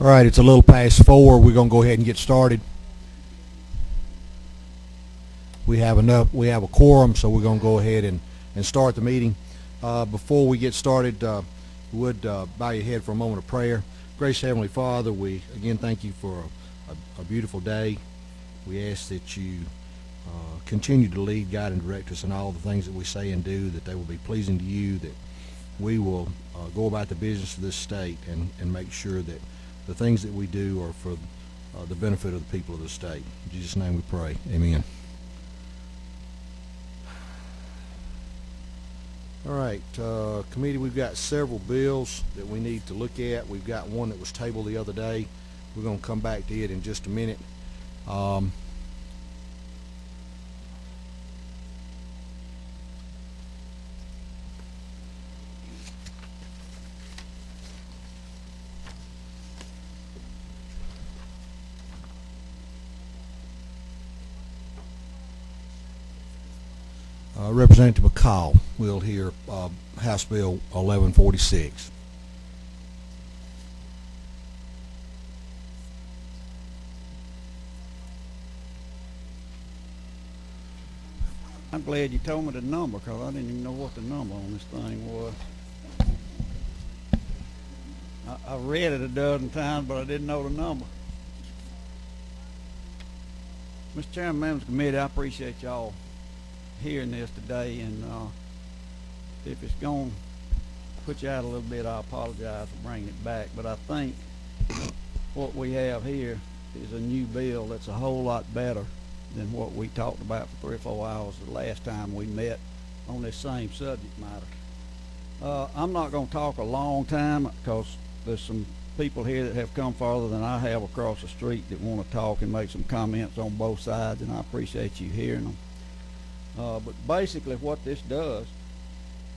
All right, it's a little past 4. We're going to go ahead and get started. We have a quorum, so we're going to go ahead and start the meeting. Before we get started, would bow your head for a moment of prayer. Gracious Heavenly Father, we again thank you for a beautiful day. We ask that you continue to lead, guide, and direct us in all the things that we say and do, that they will be pleasing to you, that we will go about the business of this state and make sure that the things that we do are for the benefit of the people of the state. In Jesus' name we pray. Amen. All right, committee, we've got several bills that we need to look at. We've got one that was tabled the other day. We're going to come back to it in just a minute. Representative McCall will hear House Bill 1146. I'm glad you told me the number, because I didn't even know what the number on this thing was. I read it a dozen times, but I didn't know the number. Mr. Chairman, members of the committee, I appreciate y'all hearing this today, and if it's going to put you out a little bit, I apologize for bringing it back, but I think what we have here is a new bill that's a whole lot better than what we talked about for 3 or 4 hours the last time we met on this same subject matter. I'm not going to talk a long time, because there's some people here that have come farther than I have across the street that want to talk and make some comments on both sides, and I appreciate you hearing them. But basically what this does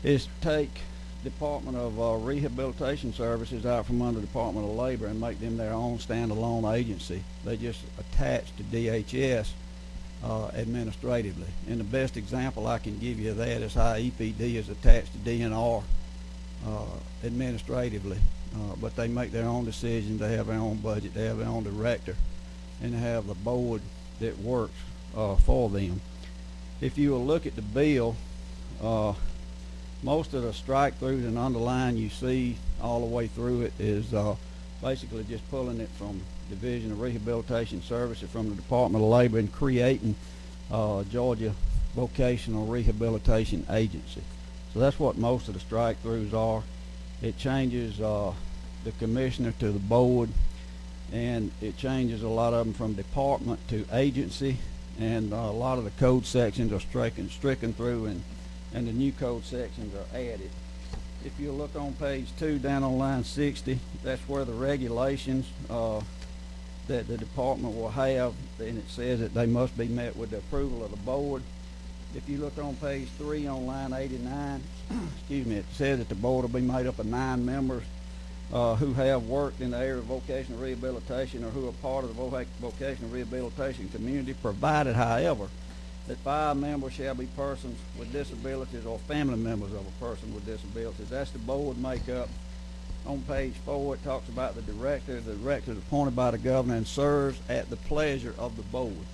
is take Department of Rehabilitation Services out from under Department of Labor and make them their own standalone agency. They just attach to DHS administratively. And the best example I can give you of that is how EPD is attached to DNR administratively. But they make their own decisions, they have their own budget, they have their own director, and they have the board that works for them. If you will look at the bill, most of the strike-throughs and underline you see all the way through it is basically just pulling it from Division of Rehabilitation Services from the Department of Labor and creating Georgia Vocational Rehabilitation Agency. So that's what most of the strike-throughs are. It changes the commissioner to the board, and it changes a lot of them from department to agency. And a lot of the code sections are stricken through, and the new code sections are added. If you look on page 2 down on line 60, that's where the regulations that the department will have, and it says that they must be met with the approval of the board. If you look on page 3 on line 89, excuse me, it says that the board will be made up of 9 members who have worked in the area of vocational rehabilitation or who are part of the vocational rehabilitation community, provided, however, that 5 members shall be persons with disabilities or family members of a person with disabilities. That's the board makeup. On page 4, it talks about the director. The director is appointed by the governor and serves at the pleasure of the board.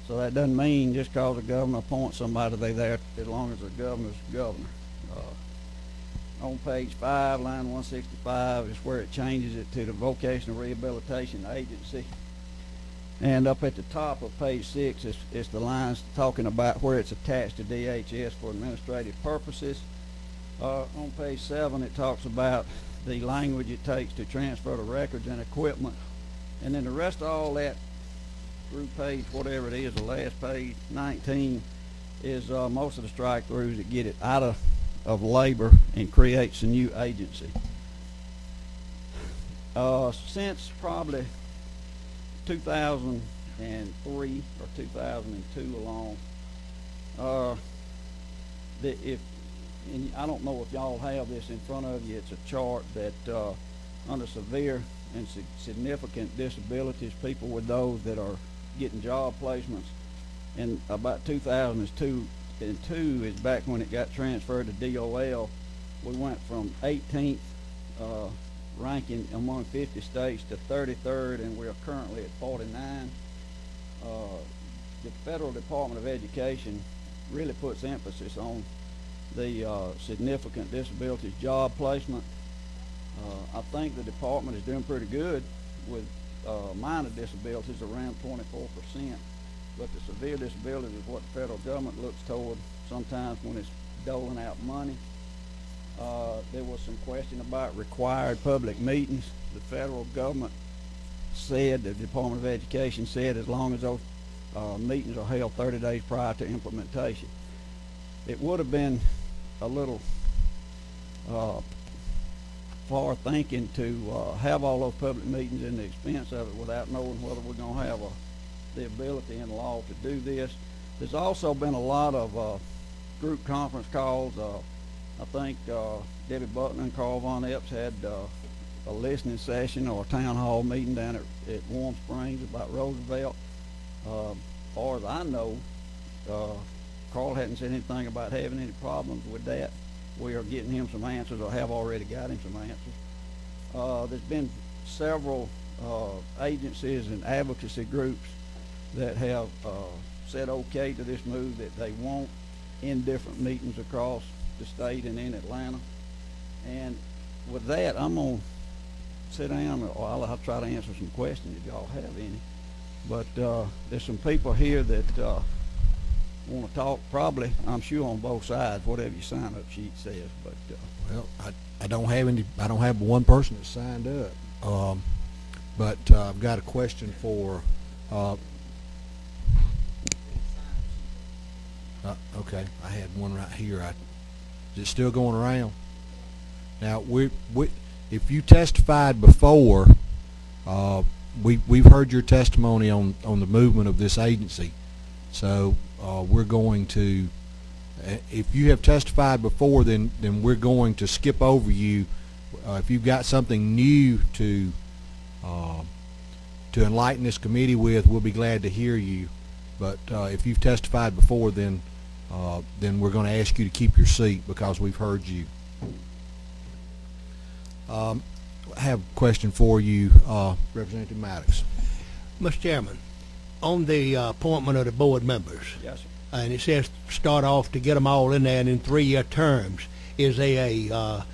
So that doesn't mean just because the governor appoints somebody, they're there as long as the governor's governor. On page 5, line 165, is where it changes it to the Vocational Rehabilitation Agency. And up at the top of page 6, it's the lines talking about where it's attached to DHS for administrative purposes. On page 7, it talks about the language it takes to transfer the records and equipment. And then the rest of all that through page whatever it is, the last page, 19, is most of the strike-throughs that get it out of labor and creates a new agency. Since probably 2003 or 2002 along, and I don't know if y'all have this in front of you, it's a chart that under severe and significant disabilities, people with those that are getting job placements, and about 2002 is back when it got transferred to DOL. We went from 18th ranking among 50 states to 33rd, and we are currently at 49. The Federal Department of Education really puts emphasis on the significant disabilities job placement. I think the department is doing pretty good with minor disabilities, around 24%, but the severe disabilities is what the federal government looks toward sometimes when it's doling out money. There was some question about required public meetings. The federal government said, the Department of Education said, as long as those meetings are held 30 days prior to implementation. It would have been a little far thinking to have all those public meetings and the expense of it without knowing whether we're going to have the ability in law to do this. There's also been a lot of group conference calls. I think Debbie Butler and Carl Von Epps had a listening session or a town hall meeting down at Warm Springs about Roosevelt. As far as I know, Carl hadn't said anything about having any problems with that. We are getting him some answers, or have already got him some answers. There's been several agencies and advocacy groups that have said okay to this move, that they want in different meetings across the state and in Atlanta. And with that, I'm going to sit down, or I'll try to answer some questions if y'all have any. But there's some people here that want to talk, probably, I'm sure, on both sides, whatever your sign-up sheet says. But well, I don't have any. I don't have one person that signed up. But I've got a question for. Okay, I had one right here. Is it still going around? Now, if you testified before, we've heard your testimony on the movement of this agency. So we're going to, if you have testified before, then we're going to skip over you. If you've got something new to enlighten this committee with, we'll be glad to hear you. But if you've testified before, then we're going to ask you to keep your seat because we've heard you. I have a question for you, Representative Maddox. Mr. Chairman, on the appointment of the board members, yes, sir. And it says start off to get them all in there and in 3-year terms. Is there a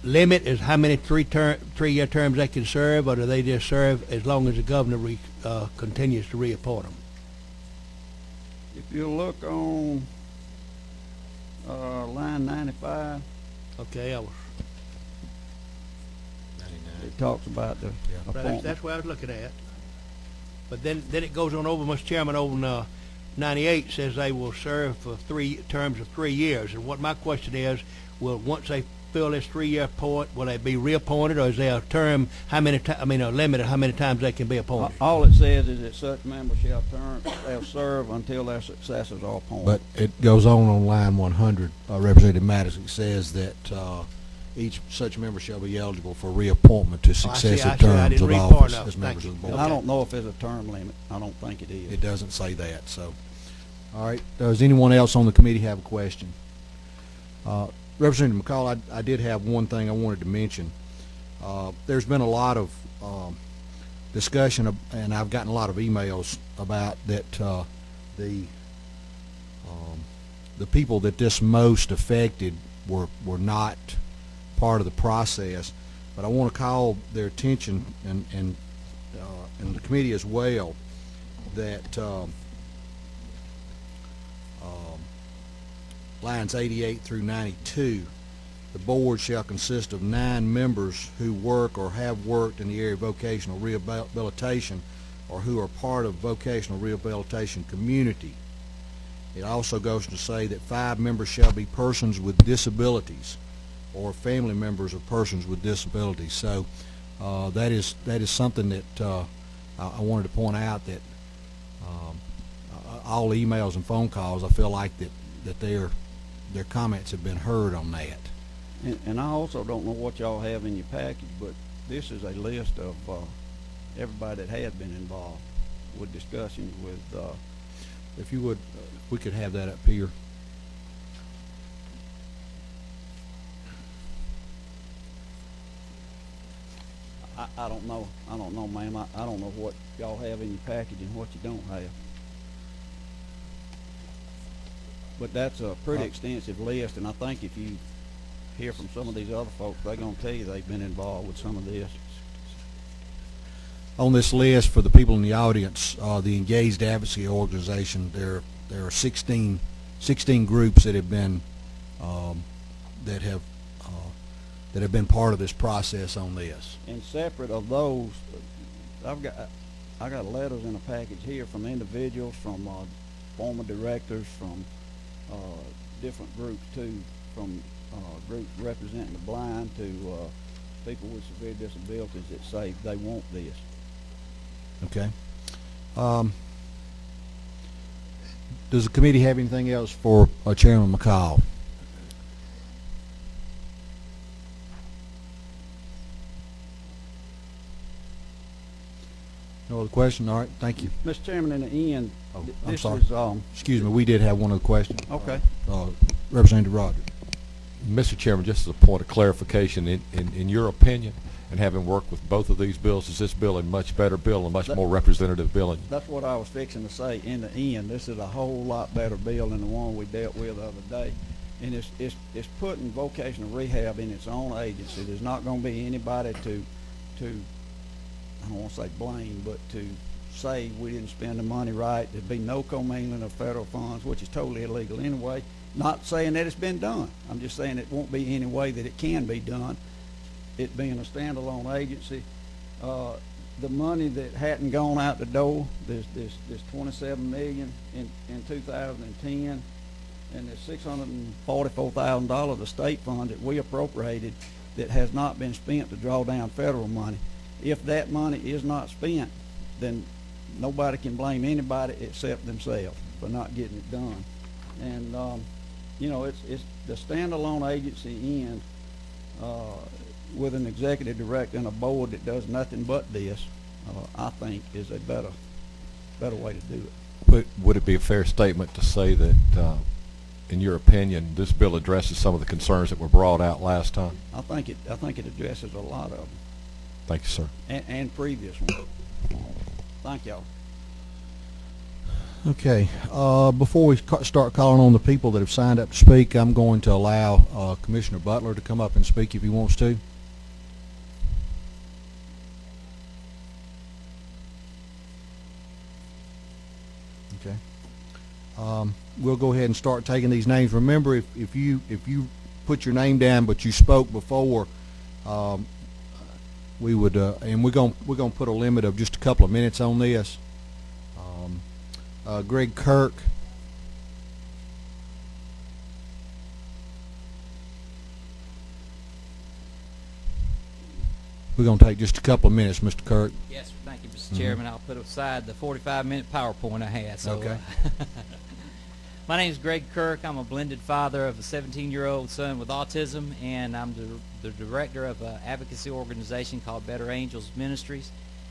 limit as how many 3-year terms they can serve, or do they just serve as long as the governor continues to reappoint them? If you look on line 95, okay, I was. it talks about the appointment. That's what I was looking at. But then it goes on over, Mr. Chairman, over 98 says they will serve for 3 terms of 3 years. And what my question is, will once they fill this 3-year point, will they be reappointed, or is there a term, a limit of how many times they can be appointed? All it says is that such members shall serve until their successors are appointed. But it goes on line 100, Representative Maddox. It says that each such member shall be eligible for reappointment to successive terms of office as members of the board. I don't know if there's a term limit. I don't think it is. It doesn't say that. So, all right. Does anyone else on the committee have a question? Representative McCall, I did have one thing I wanted to mention. There's been a lot of discussion, and I've gotten a lot of emails about that the people that this most affected were not part of the process. But I want to call their attention, and the committee as well, that lines 88 through 92, the board shall consist of 9 members who work or have worked in the area of vocational rehabilitation, or who are part of vocational rehabilitation community. It also goes to say that 5 members shall be persons with disabilities or family members of persons with disabilities. So that is something that I wanted to point out, that all emails and phone calls, I feel like that their comments have been heard on that. And I also don't know what y'all have in your package, but this is a list of everybody that has been involved with discussions with. If you would, we could have that up here. I don't know. I don't know, ma'am. I don't know what y'all have in your package and what you don't have. But that's a pretty extensive list, and I think if you hear from some of these other folks, they're going to tell you they've been involved with some of this. On this list, for the people in the audience, the Engaged Advocacy Organization, there are 16 groups that have been that have been part of this process on this. And separate of those, I got letters in a package here from individuals, from former directors, from different groups too, from groups representing the blind to people with severe disabilities that say they want this. Okay. Does the committee have anything else for Chairman McCall? No other question? All right, thank you. Mr. Chairman, in the end, Oh, I'm this sorry. is Excuse me, we did have one other question. okay. Representative Rogers. Mr. Chairman, just as a point of clarification, in your opinion, and having worked with both of these bills, is this bill a much better bill, a much more representative bill? That's what I was fixing to say. In the end, this is a whole lot better bill than the one we dealt with the other day. And it's putting vocational rehab in its own agency. There's not going to be anybody to I don't want to say blame, but to say we didn't spend the money right. There'd be no commingling of federal funds, which is totally illegal anyway. Not saying that it's been done. I'm just saying it won't be any way that it can be done. It being a standalone agency, the money that hadn't gone out the door, there's $27 million in 2010, and there's $644,000 of state funds that we appropriated that has not been spent to draw down federal money. If that money is not spent, then nobody can blame anybody except themselves for not getting it done. And you know, it's the standalone agency end with an executive director and a board that does nothing but this. I think is a better way to do it. But would it be a fair statement to say that, in your opinion, this bill addresses some of the concerns that were brought out last time? I think it addresses a lot of them. Thank you, sir. And previous ones. Thank y'all. Okay. Before we start calling on the people that have signed up to speak, I'm going to allow Commissioner Butler to come up and speak if he wants to. Okay. We'll go ahead and start taking these names. Remember, if you put your name down but you spoke before, we would and we're gonna put a limit of just a couple of minutes on this. Greg Kirk. We're going to take just a couple of minutes, Mr. Kirk. Yes, sir. Thank you, Mr. Chairman. I'll put aside the 45-minute PowerPoint I had. So, Okay. My name is Greg Kirk. I'm a blended father of a 17-year-old son with autism, and I'm the director of an advocacy organization called Better Angels Ministries.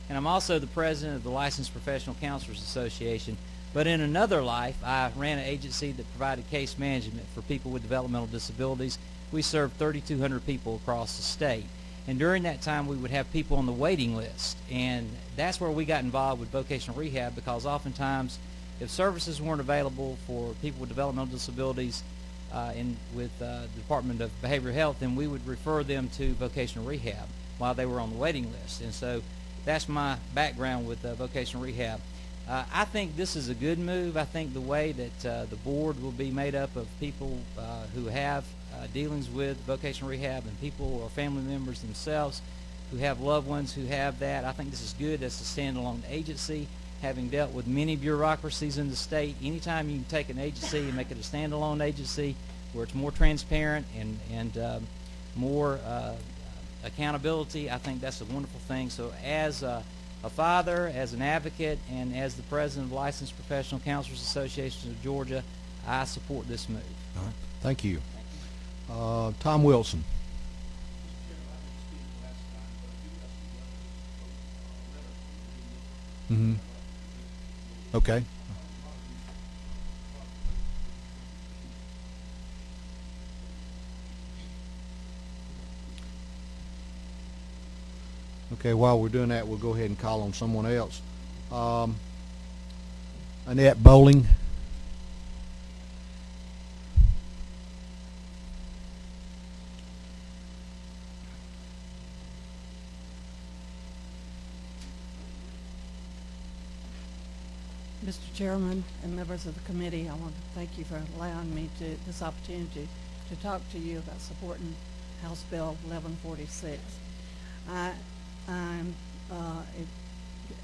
And I'm also the president of the Licensed Professional Counselors Association. But in another life, I ran an agency that provided case management for people with developmental disabilities. We served 3,200 people across the state. And during that time, we would have people on the waiting list. And that's where we got involved with vocational rehab, because oftentimes if services weren't available for people with developmental disabilities with the Department of Behavioral Health, then we would refer them to vocational rehab while they were on the waiting list. And so that's my background with vocational rehab. I think this is a good move. I think the way that the board will be made up of people who have dealings with vocational rehab and people or family members themselves who have loved ones who have that, I think this is good as a standalone agency. Having dealt with many bureaucracies in the state, anytime you can take an agency and make it a standalone agency where it's more transparent and more accountability, I think that's a wonderful thing. So as a father, as an advocate, and as the president of the Licensed Professional Counselors Association of Georgia, I support this move. All right. Thank you. Tom Wilson. Mm-hmm. Okay. Okay, while we're doing that, we'll go ahead and call on someone else. Annette Bowling. Mr. Chairman and members of the committee, I want to thank you for allowing me this opportunity to talk to you about supporting House Bill 1146. I'm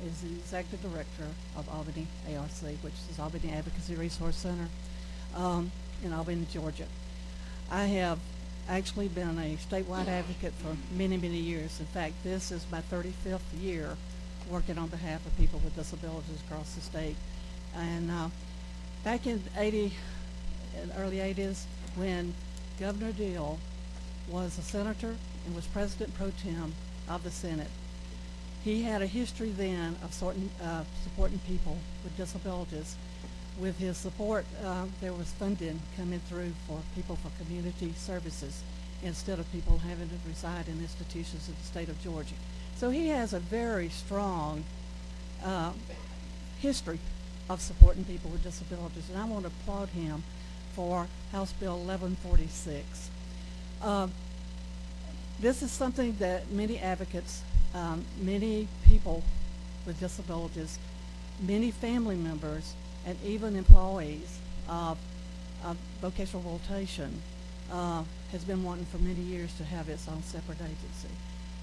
is the executive director of Albany ARC, which is Albany Advocacy Resource Center in Albany, Georgia. I have actually been a statewide advocate for many, many years. In fact, this is my 35th year working on behalf of people with disabilities across the state. And back in early 80s, when Governor Deal was a senator and was President Pro Tem of the Senate, he had a history then of supporting people with disabilities. With his support, there was funding coming through for people for community services instead of people having to reside in institutions in the state of Georgia. So he has a very strong history of supporting people with disabilities, and I want to applaud him for House Bill 1146. This is something that many advocates, many people with disabilities, many family members, and even employees of vocational rehabilitation has been wanting for many years to have its own separate agency.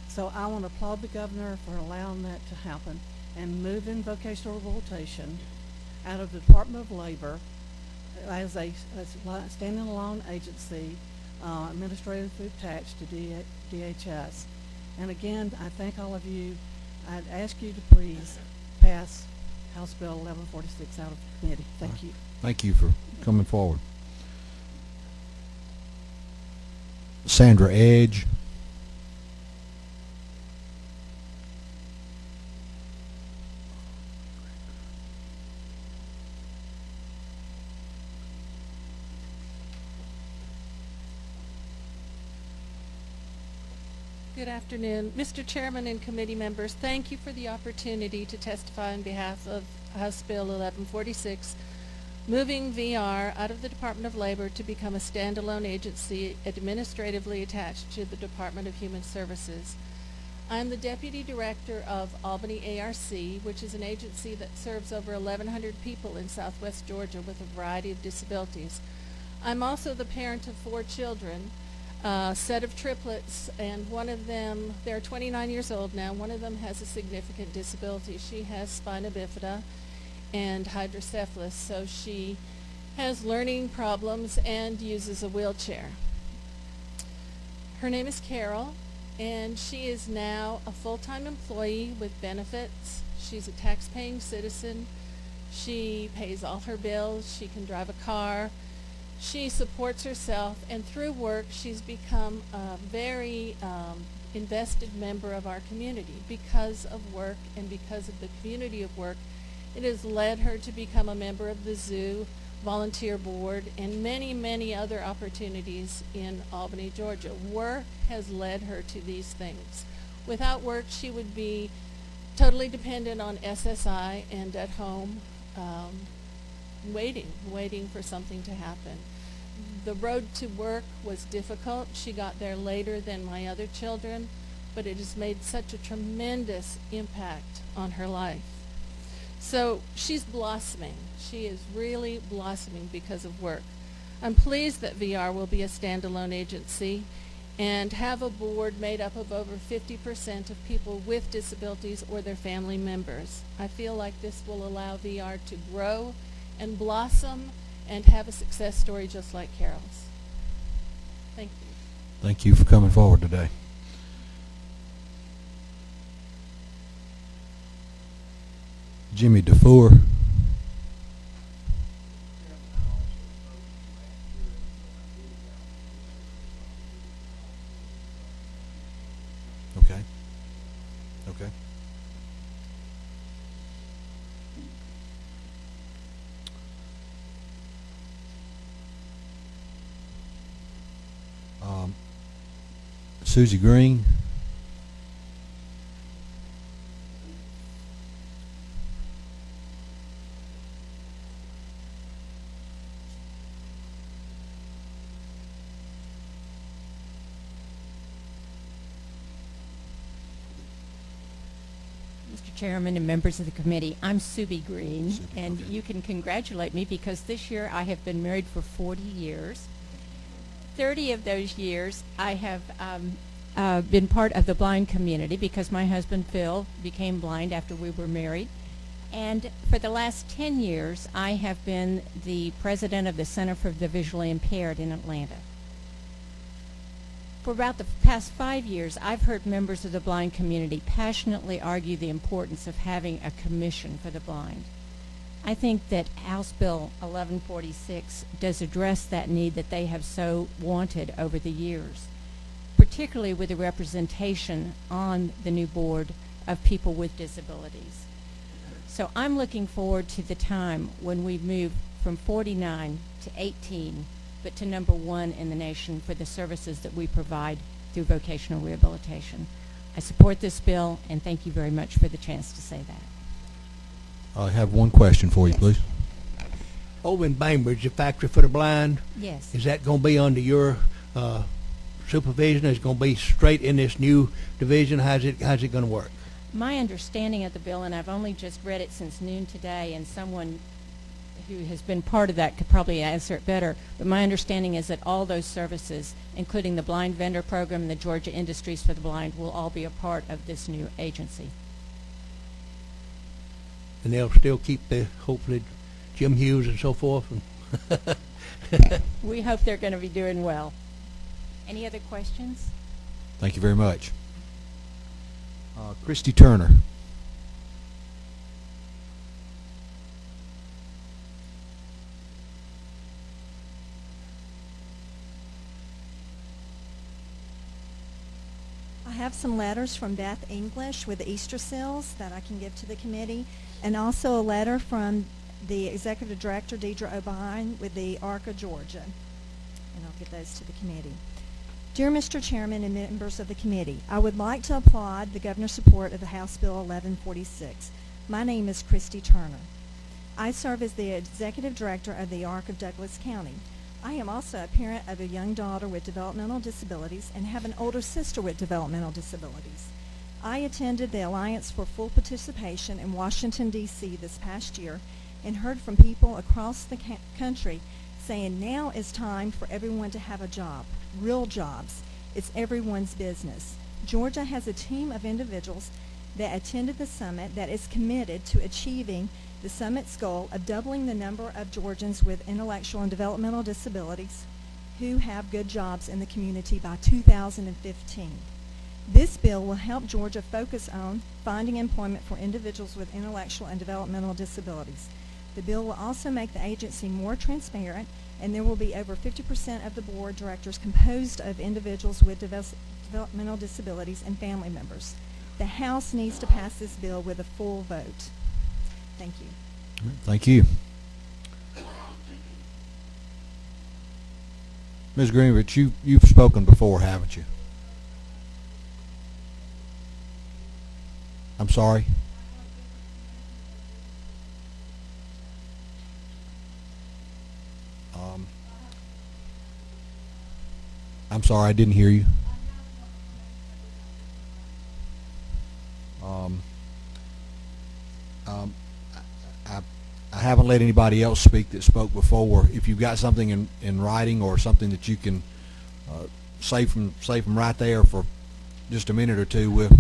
So I want to applaud the governor for allowing that to happen and moving vocational rehabilitation out of the Department of Labor as a standing alone agency, administratively attached to DHS. And again, I thank all of you. I'd ask you to please pass House Bill 1146 out of the committee. Thank you. Thank you for coming forward. Sandra Edge. Good afternoon. Mr. Chairman and committee members, thank you for the opportunity to testify on behalf of House Bill 1146, moving VR out of the Department of Labor to become a standalone agency administratively attached to the Department of Human Services. I'm the Deputy Director of Albany ARC, which is an agency that serves over 1,100 people in southwest Georgia with a variety of disabilities. I'm also the parent of 4 children, set of triplets, and one of them, they're 29 years old now. One of them has a significant disability. She has spina bifida and hydrocephalus, so she has learning problems and uses a wheelchair. Her name is Carol, and she is now a full-time employee with benefits. She's a tax-paying citizen. She pays all her bills. She can drive a car. She supports herself, and through work she's become a very invested member of our community. Because of work and because of the community of work, it has led her to become a member of the zoo volunteer board and many, many other opportunities in Albany, Georgia. Work has led her to these things. Without work, she would be totally dependent on SSI and at home waiting for something to happen. The road to work was difficult. She got there later than my other children, but it has made such a tremendous impact on her life. So she's blossoming. She is really blossoming because of work. I'm pleased that VR will be a standalone agency and have a board made up of over 50% of people with disabilities or their family members. I feel like this will allow VR to grow and blossom and have a success story just like Carol's. Thank you. Thank you for coming forward today. Jimmy DeFour. Okay. Okay. Susie Green. Chairman and members of the committee. I'm Subi Green, and you can congratulate me because this year I have been married for 40 years. 30 of those years I have been part of the blind community because my husband Phil became blind after we were married. And for the last 10 years, I have been the president of the Center for the Visually Impaired in Atlanta. For about the past 5 years, I've heard members of the blind community passionately argue the importance of having a commission for the blind. I think that House Bill 1146 does address that need that they have so wanted over the years, particularly with the representation on the new board of people with disabilities. So I'm looking forward to the time when we move from 49 to 18, but to number 1 in the nation for the services that we provide through vocational rehabilitation. I support this bill, and thank you very much for the chance to say that. I have one question for you, Yes. please. Over in Bainbridge, the factory for the blind, Yes. is that going to be under your supervision? Is it going to be straight in this new division? How's it going to work? My understanding of the bill, and I've only just read it since noon today, and someone who has been part of that could probably answer it better, but my understanding is that all those services, including the blind vendor program and the Georgia Industries for the Blind, will all be a part of this new agency. And they'll still keep the, hopefully, Jim Hughes and so forth? And We hope they're going to be doing well. Any other questions? Thank you very much. Christy Turner. I have some letters from Beth English with the Easter seals that I can give to the committee, and also a letter from the Executive Director, Deidre O'Brien, with the ARC of Georgia. And I'll give those to the committee. Dear Mr. Chairman and members of the committee, I would like to applaud the governor's support of the House Bill 1146. My name is Christy Turner. I serve as the Executive Director of the ARC of Douglas County. I am also a parent of a young daughter with developmental disabilities and have an older sister with developmental disabilities. I attended the Alliance for Full Participation in Washington, D.C. this past year and heard from people across the country saying now is time for everyone to have a job, real jobs. It's everyone's business. Georgia has a team of individuals that attended the summit that is committed to achieving the summit's goal of doubling the number of Georgians with intellectual and developmental disabilities who have good jobs in the community by 2015. This bill will help Georgia focus on finding employment for individuals with intellectual and developmental disabilities. The bill will also make the agency more transparent, and there will be over 50% of the board directors composed of individuals with developmental disabilities and family members. The House needs to pass this bill with a full vote. Thank you. Thank you. Ms. Greenrich, you've spoken before, haven't you? I'm sorry. I'm sorry, I didn't hear you. I haven't let anybody else speak that spoke before. If you've got something in writing or something that you can say from right there for just a minute or two, we'll.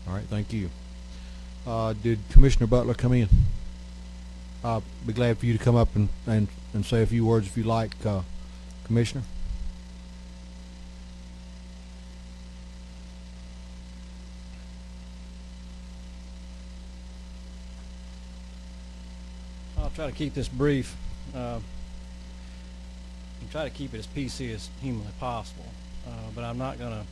All right, thank you. Did Commissioner Butler come in? Be glad for you to come up and say a few words if you like, Commissioner. I'll try to keep this brief and try to keep it as PC as humanly possible. But I'm not going to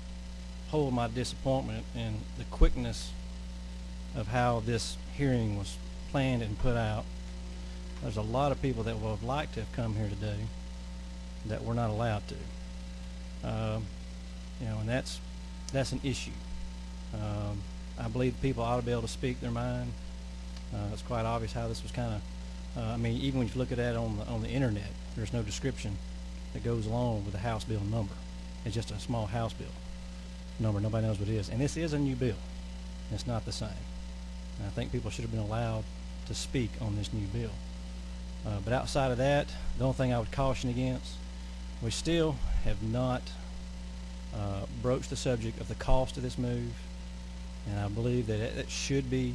hold my disappointment in the quickness of how this hearing was planned and put out. There's a lot of people that would have liked to have come here today that were not allowed to. You know, and that's an issue. I believe people ought to be able to speak their mind. It's quite obvious how this was kind of. I mean, even when you look at that on the internet, there's no description that goes along with the House bill number. It's just a small House bill number. Nobody knows what it is, and this is a new bill. It's not the same. And I think people should have been allowed to speak on this new bill. But outside of that, the only thing I would caution against, we still have not broached the subject of the cost of this move, and I believe that it should be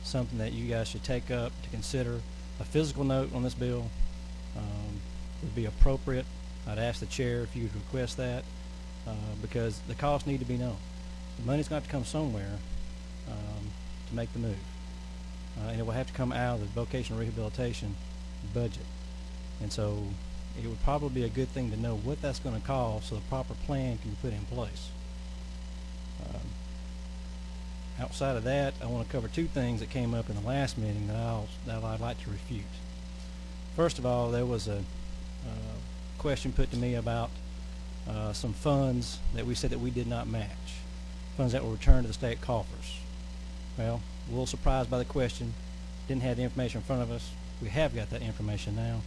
something that you guys should take up to consider. A physical note on this bill would be appropriate. I'd ask the chair if you would request that, because the costs need to be known. The money's got to come somewhere to make the move, and it will have to come out of the vocational rehabilitation budget. And so it would probably be a good thing to know what that's going to cost so the proper plan can be put in place. Outside of that, I want to cover two things that came up in the last meeting that I'd like to refute. First of all, there was a question put to me about some funds that we said that we did not match, funds that were returned to the state coffers. Well, a little surprised by the question. Didn't have the information in front of us. We have got that information now.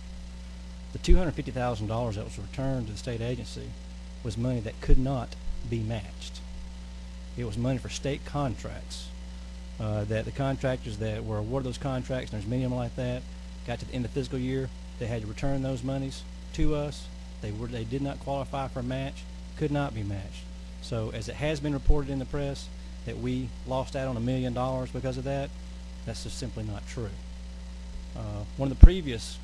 The $250,000 that was returned to the state agency was money that could not be matched. It was money for state contracts that the contractors that were awarded those contracts, and there's many of them like that, got to the end of the fiscal year, they had to return those monies to us. They did not qualify for a match, could not be matched. So as it has been reported in the press that we lost out on $1 million because of that, that's just simply not true. One of the previous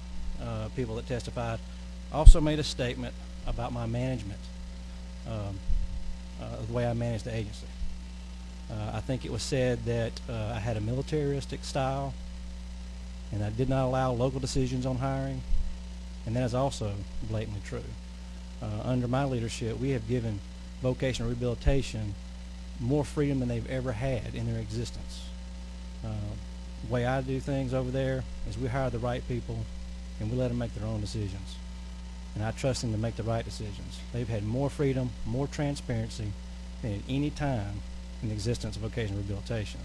people that testified also made a statement about my management, the way I managed the agency. I think it was said that I had a militaristic style and I did not allow local decisions on hiring, and that is also blatantly true. Under my leadership, we have given vocational rehabilitation more freedom than they've ever had in their existence. The way I do things over there is we hire the right people and we let them make their own decisions, and I trust them to make the right decisions. They've had more freedom, more transparency than at any time in the existence of vocational rehabilitation.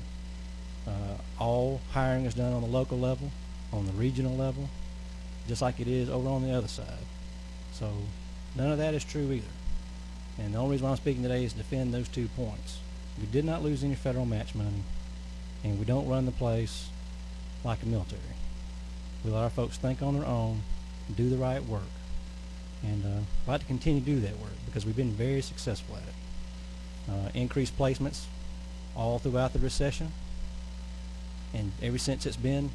All hiring is done on the local level, on the regional level, just like it is over on the other side. So none of that is true either. And the only reason why I'm speaking today is to defend those 2 points. We did not lose any federal match money, and we don't run the place like a military. We let our folks think on their own, do the right work, and I'd like to continue to do that work because we've been very successful at it. Increased placements all throughout the recession, and ever since it's been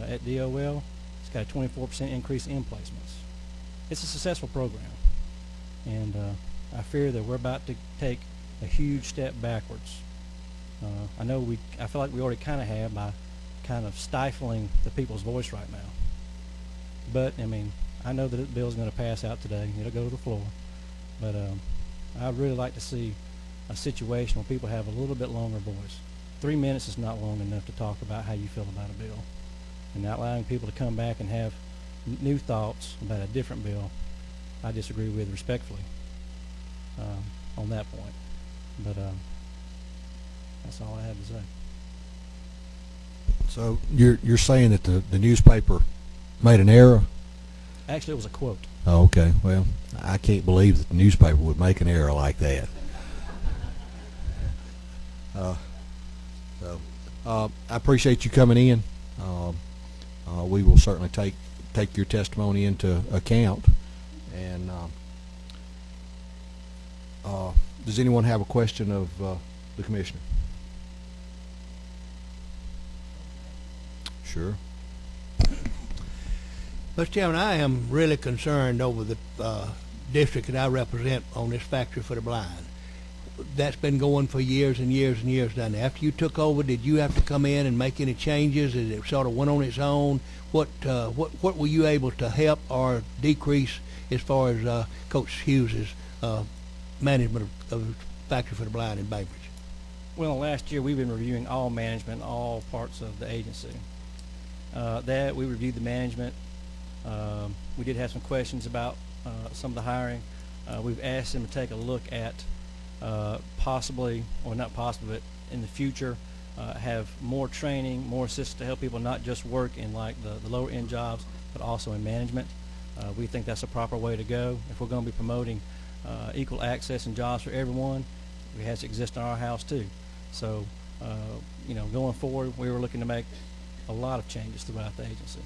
at DOL, it's got a 24% increase in placements. It's a successful program, and I fear that we're about to take a huge step backwards. I feel like we already kind of have by kind of stifling the people's voice right now. But I mean, I know that the bill is going to pass out today. It'll go to the floor, but I'd really like to see a situation where people have a little bit longer voice. 3 minutes is not long enough to talk about how you feel about a bill, and not allowing people to come back and have new thoughts about a different bill, I disagree with respectfully on that point. But that's all I have to say. So you're saying that the newspaper made an error? Actually, it was a quote. Oh, okay. Well, I can't believe that the newspaper would make an error like that. I appreciate you coming in. We will certainly take your testimony into account. And does anyone have a question of the commissioner? Sure. Mr. Chairman, I am really concerned over the district that I represent on this Factory for the Blind. That's been going for years and years and years down there. After you took over, did you have to come in and make any changes? Is it sort of went on its own? What were you able to help or decrease as far as Coach Hughes's management of Factory for the Blind in Bainbridge? Well, last year we've been reviewing all management, all parts of the agency. That we reviewed the management. We did have some questions about some of the hiring. We've asked them to take a look at possibly, or not possibly, but in the future, have more training, more assistance to help people not just work in like the lower end jobs, but also in management. We think that's a proper way to go. If we're going to be promoting equal access and jobs for everyone, it has to exist in our house too. So, going forward, we were looking to make a lot of changes throughout the agency.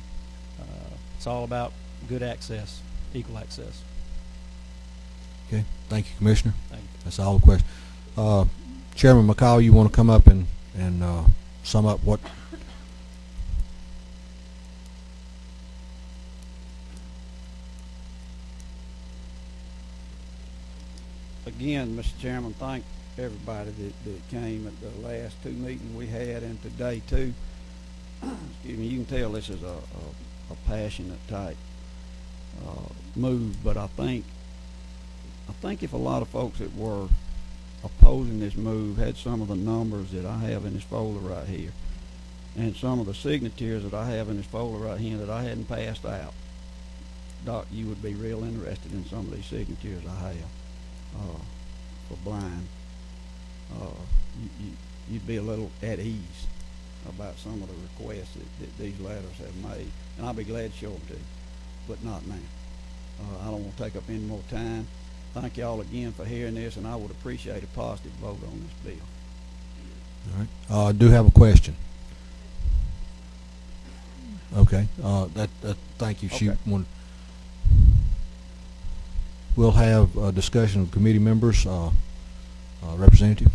It's all about good access, equal access. Okay, thank you, Commissioner. Thank you. That's all the questions. Chairman McCall, you want to come up and sum up what? Again, Mr. Chairman, thank everybody that came at the last two meetings we had and today too. Excuse me, you can tell this is a passionate type move, but I think if a lot of folks that were opposing this move had some of the numbers that I have in this folder right here and some of the signatures that I have in this folder right here that I hadn't passed out, Doc, you would be real interested in some of these signatures I have for blind. You'd be a little at ease about some of the requests that these letters have made, and I'll be glad to show them to you, but not now. I don't want to take up any more time. Thank you all again for hearing this, and I would appreciate a positive vote on this bill. All right. I do have a question. Okay. Thank you. Okay. We'll have a discussion of committee members. Representative,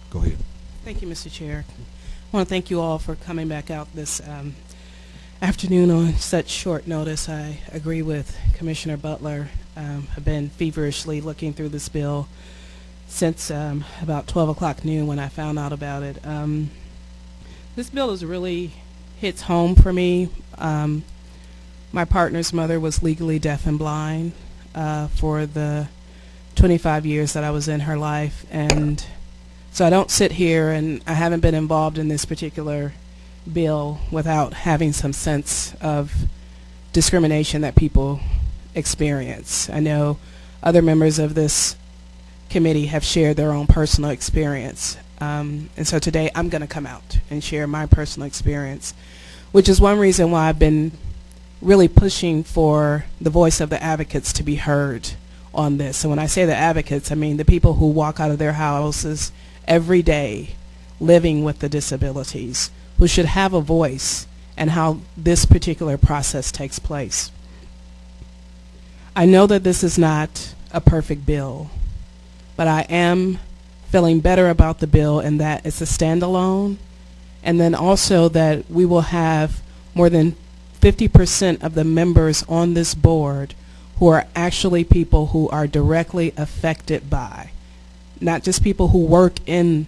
go ahead. Thank you, Mr. Chair. I want to thank you all for coming back out this afternoon on such short notice. I agree with Commissioner Butler. I've been feverishly looking through this bill since about 12 o'clock noon when I found out about it. This bill is really hits home for me. My partner's mother was legally deaf and blind for the 25 years that I was in her life, and so I don't sit here, and I haven't been involved in this particular bill without having some sense of discrimination that people experience. I know other members of this committee have shared their own personal experience, and so today I'm going to come out and share my personal experience, which is one reason why I've been really pushing for the voice of the advocates to be heard on this. And when I say the advocates, I mean the people who walk out of their houses every day living with the disabilities, who should have a voice in how this particular process takes place. I know that this is not a perfect bill, but I am feeling better about the bill in that it's a standalone, and then also that we will have more than 50% of the members on this board who are actually people who are directly affected by, not just people who work in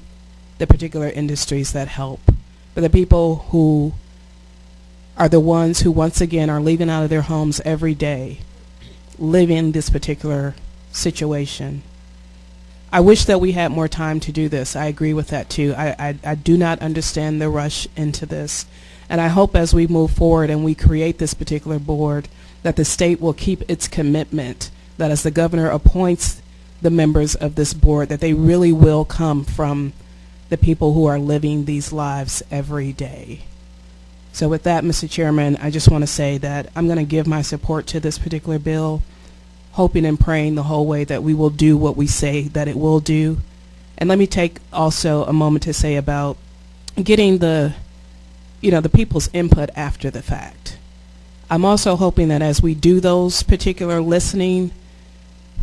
the particular industries that help, but the people who are the ones who once again are leaving out of their homes every day, living this particular situation. I wish that we had more time to do this. I agree with that too. I do not understand the rush into this. And I hope as we move forward and we create this particular board that the state will keep its commitment, that as the governor appoints the members of this board, that they really will come from the people who are living these lives every day. So with that, Mr. Chairman, I just want to say that I'm going to give my support to this particular bill, hoping and praying the whole way that we will do what we say that it will do. And let me take also a moment to say about getting the people's input after the fact. I'm also hoping that as we do those particular listening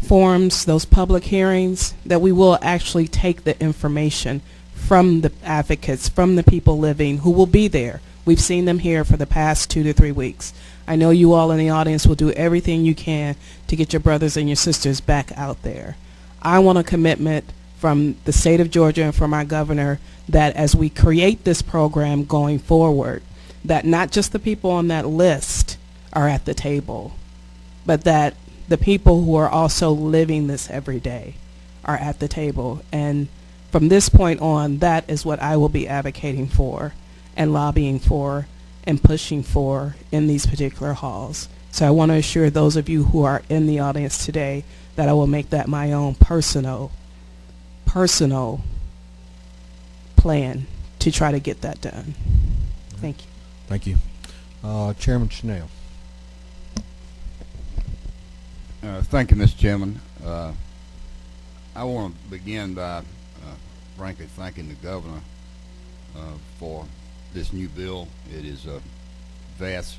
forums, those public hearings, that we will actually take the information from the advocates, from the people living who will be there. We've seen them here for the past 2 to 3 weeks. I know you all in the audience will do everything you can to get your brothers and your sisters back out there. I want a commitment from the state of Georgia and from our governor that as we create this program going forward, that not just the people on that list are at the table, but that the people who are also living this every day are at the table. And from this point on, that is what I will be advocating for and lobbying for and pushing for in these particular halls. So I want to assure those of you who are in the audience today that I will make that my own personal plan to try to get that done. Thank you. Thank you. Chairman Chanel. Thank you, Mr. Chairman. I want to begin by frankly thanking the governor for this new bill. It is a vast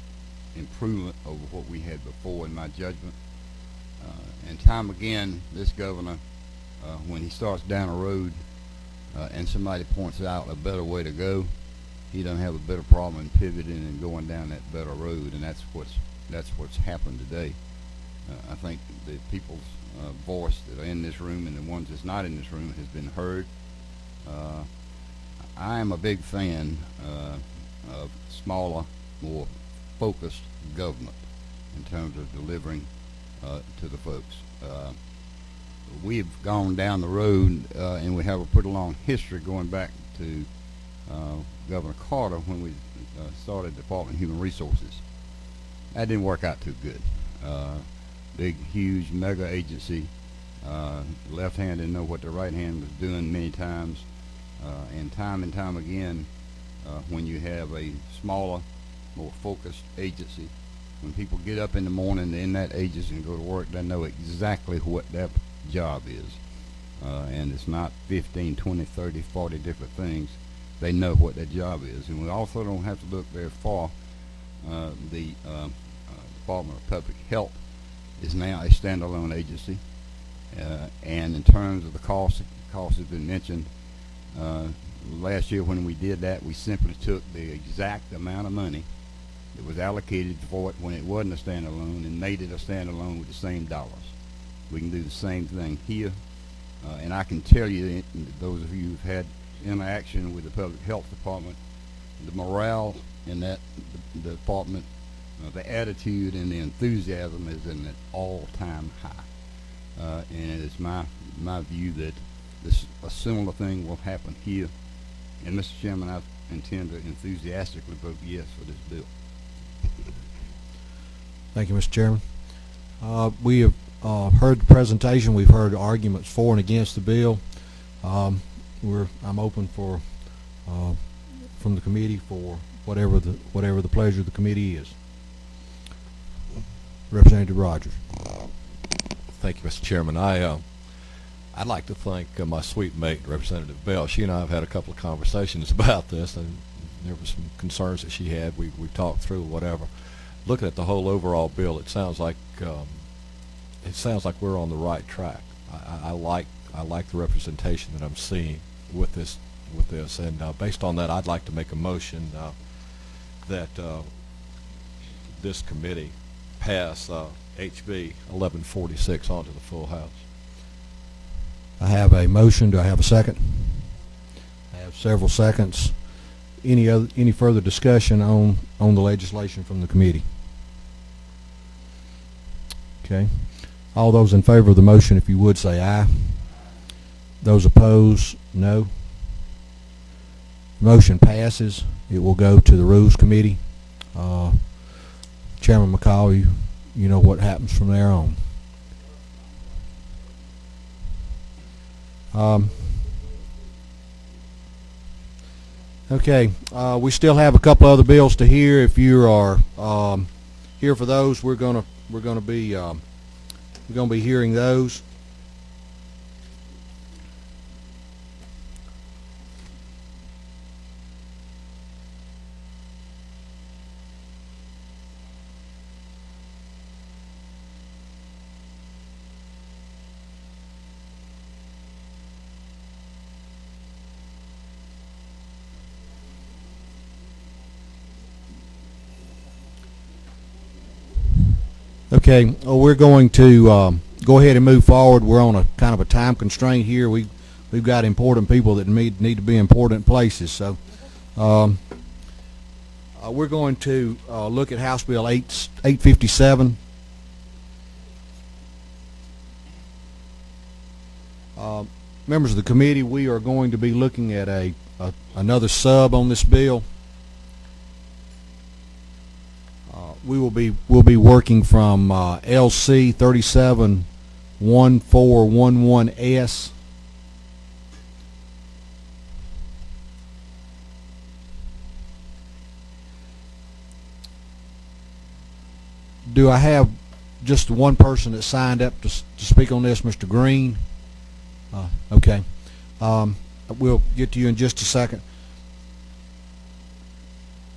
improvement over what we had before, in my judgment. And time again, this governor, when he starts down a road and somebody points out a better way to go, he doesn't have a better problem in pivoting and going down that better road, and that's what's happened today. I think the people's voice that are in this room and the ones that's not in this room has been heard. I am a big fan of smaller, more focused government in terms of delivering to the folks. We've gone down the road and we have a pretty long history going back to Governor Carter when we started the Department of Human Resources. That didn't work out too good. Big, huge, mega agency. Left hand didn't know what the right hand was doing many times. And time again, when you have a smaller, more focused agency, when people get up in the morning in that agency and go to work, they know exactly what that job is. And it's not 15, 20, 30, 40 different things. They know what that job is. And we also don't have to look very far. The Department of Public Health is now a standalone agency. And in terms of the cost has been mentioned. Last year when we did that, we simply took the exact amount of money that was allocated for it when it wasn't a standalone and made it a standalone with the same dollars. We can do the same thing here. And I can tell you, those of you who've had interaction with the Public Health Department, the morale in that department, the attitude and the enthusiasm is in an all-time high. And it is my view that a similar thing will happen here. And Mr. Chairman, I intend to enthusiastically vote yes for this bill. Thank you, Mr. Chairman. We have heard the presentation. We've heard arguments for and against the bill. I'm open for from the committee for whatever the pleasure of the committee is. Representative Rogers. Thank you, Mr. Chairman. I'd like to thank my sweet mate, Representative Bell. She and I have had a couple of conversations about this, and there were some concerns that she had. We talked through whatever. Looking at the whole overall bill, it sounds like we're on the right track. I like the representation that I'm seeing with this, and based on that, I'd like to make a motion that this committee pass HB 1146 onto the full House. I have a motion. Do I have a second? I have several seconds. Any further discussion on the legislation from the committee? Okay. All those in favor of the motion, if you would, say aye. Those opposed, no. Motion passes. It will go to the Rules Committee. Chairman McCall, you know what happens from there on. Okay, we still have a couple other bills to hear. If you are here for those, we're gonna be hearing those. Okay, we're going to go ahead and move forward. We're on a kind of a time constraint here. We've got important people that need to be in important places. So we're going to look at House Bill 857. Members of the committee, we are going to be looking at another sub on this bill. We'll be working from LC 371411S. Do I have just one person that signed up to speak on this, Mr. Green? Okay. We'll get to you in just a second.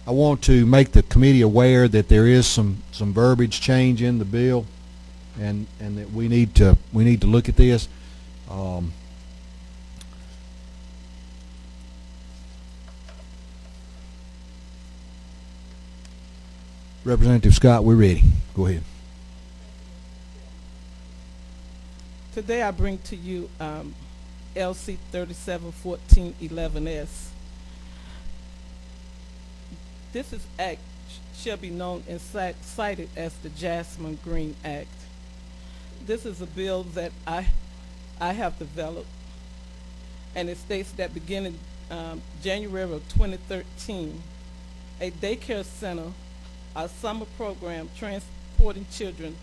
I want to make the committee aware that there is some verbiage change in the bill, and that we need to look at this. Representative Scott, we're ready. Go ahead. Today I bring to you LC 371411S. This act shall be known and cited as the Jasmine Green Act. This is a bill that I have developed, and it states that beginning January of 2013, a daycare center, a summer program transporting children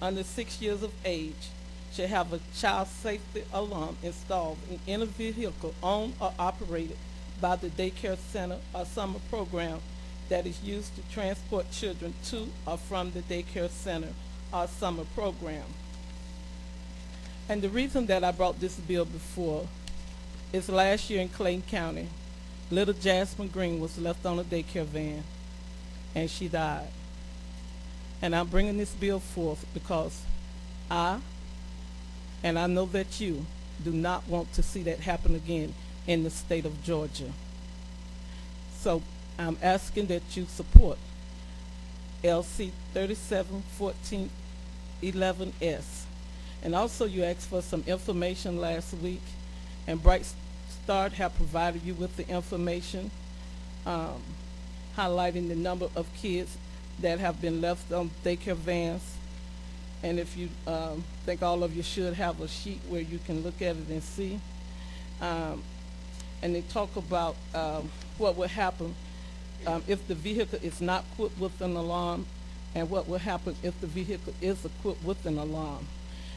under 6 years of age should have a child safety alarm installed in any vehicle owned or operated by the daycare center or summer program that is used to transport children to or from the daycare center or summer program. And the reason that I brought this bill before is last year in Clayton County, little Jasmine Green was left on a daycare van and she died. And I'm bringing this bill forth because I know that you do not want to see that happen again in the state of Georgia. So I'm asking that you support LC 371411S. And also you asked for some information last week, and Bright Start have provided you with the information highlighting the number of kids that have been left on daycare vans. And if you think all of you should have a sheet where you can look at it and see. And they talk about what will happen if the vehicle is not equipped with an alarm, and what will happen if the vehicle is equipped with an alarm.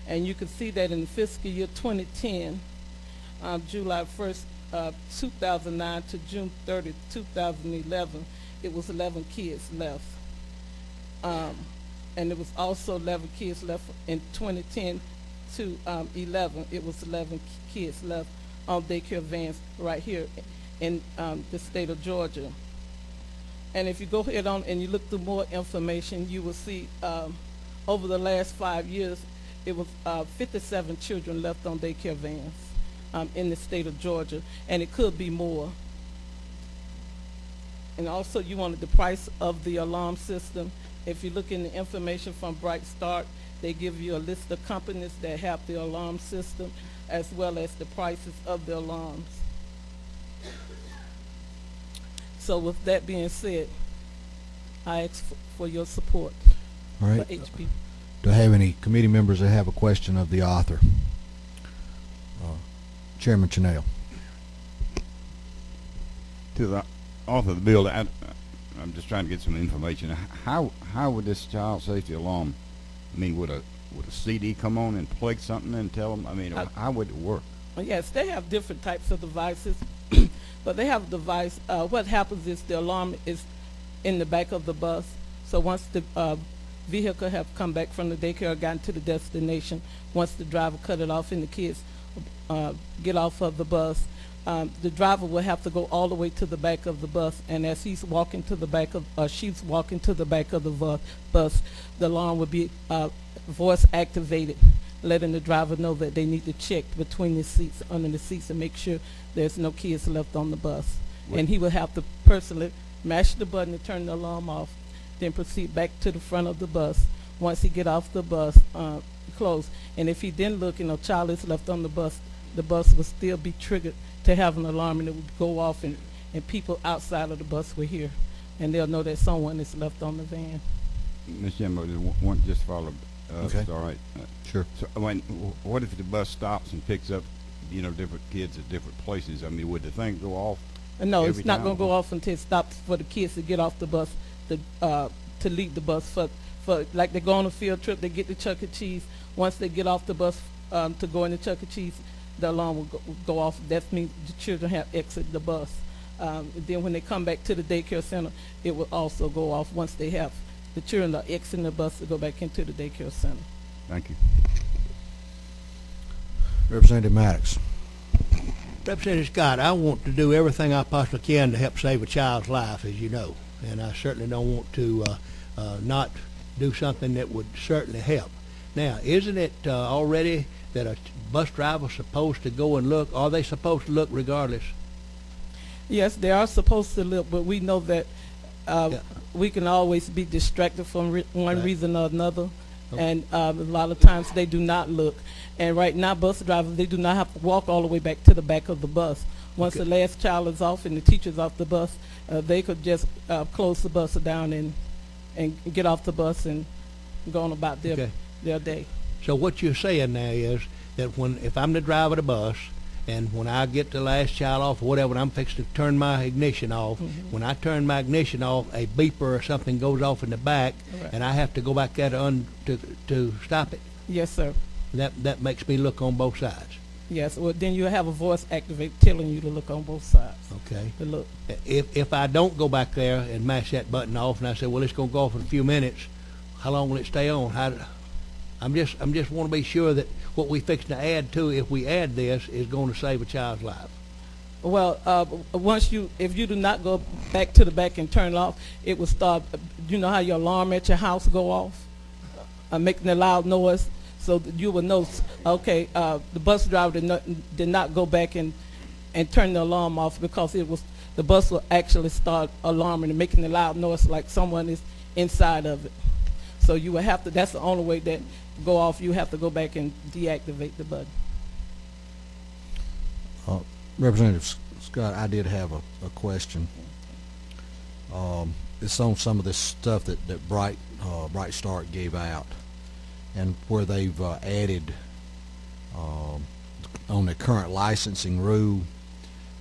And you can see that in the fiscal year 2010, July 1st, 2009 to June 30th, 2011, it was 11 kids left. And there was also 11 kids left in 2010 to 11. It was 11 kids left on daycare vans right here in the state of Georgia. And if you go ahead on and you look through more information, you will see over the last 5 years, it was 57 children left on daycare vans in the state of Georgia, and it could be more. And also you wanted the price of the alarm system. If you look in the information from Bright Start, they give you a list of companies that have the alarm system, as well as the prices of the alarms. So with that being said, I ask for your support. All right. For HB. Do I have any committee members that have a question of the author? Chairman Chanel. To the author of the bill, I'm just trying to get some information. How would this child safety alarm, I mean, would a CD come on and play something and tell them? I mean, how would it work? Yes, they have different types of devices, but they have a device. What happens is the alarm is in the back of the bus. So once the vehicle have come back from the daycare or gotten to the destination, once the driver cut it off and the kids get off of the bus, the driver will have to go all the way to the back of the bus, and as he's walking to the back of, she's walking to the back of the bus, the alarm will be voice activated, letting the driver know that they need to check between the seats, under the seats, and make sure there's no kids left on the bus. And he will have to personally mash the button to turn the alarm off, then proceed back to the front of the bus once he get off the bus, close. And if he didn't look and a child is left on the bus would still be triggered to have an alarm, and it would go off, and people outside of the bus will hear, and they'll know that someone is left on the van. Ms. Jimbo, just follow. Okay. It's all right. Sure. So, what if the bus stops and picks up, different kids at different places? I mean, would the thing go off? No, every it's not time? going to go off until it stops for the kids to get off the bus to leave the bus for like they go on a field trip, they get to Chuck E. Cheese. Once they get off the bus to go into Chuck E. Cheese, the alarm will go off. That means the children have exited the bus. Then when they come back to the daycare center, it will also go off once they have the children are exiting the bus to go back into the daycare center. Thank you. Representative Maddox. Representative Scott, I want to do everything I possibly can to help save a child's life, as you know, and I certainly don't want to not do something that would certainly help. Now, isn't it already that a bus driver's supposed to go and look? Are they supposed to look regardless? Yes, they are supposed to look, but we know that we can always be distracted from one reason or another. Okay. And a lot of times they do not look. And right now, bus drivers, they do not have to walk all the way back to the back of the bus. Once Okay. the last child is off and the teacher's off the bus, they could just close the bus down and get off the bus and go on about Okay. their day. So what you're saying now is that if I'm the driver of the bus, and when I get the last child off or whatever, and I'm fixing to turn my ignition off, when I turn my ignition off, a beeper or something goes off in the back, Right. and I have to go back there to stop it. Yes, sir. That makes me look on both sides. Yes. Well, then you have a voice activate telling you to look on both sides. Okay. To look. If I don't go back there and mash that button off, and I say, well, it's going to go off in a few minutes, how long will it stay on? I'm just want to be sure that what we fixing to add to, if we add this, is going to save a child's life. Well, if you do not go back to the back and turn it off, it will start. You know how your alarm at your house go off, making a loud noise, so that you will know. Okay, the bus driver did not go back and turn the alarm off, because the bus will actually start alarming and making a loud noise like someone is inside of it. So you will have to. That's the only way that go off. You have to go back and deactivate the button. Representative Scott, I did have a question. It's on some of this stuff that Bright Start gave out, and where they've added on the current licensing rule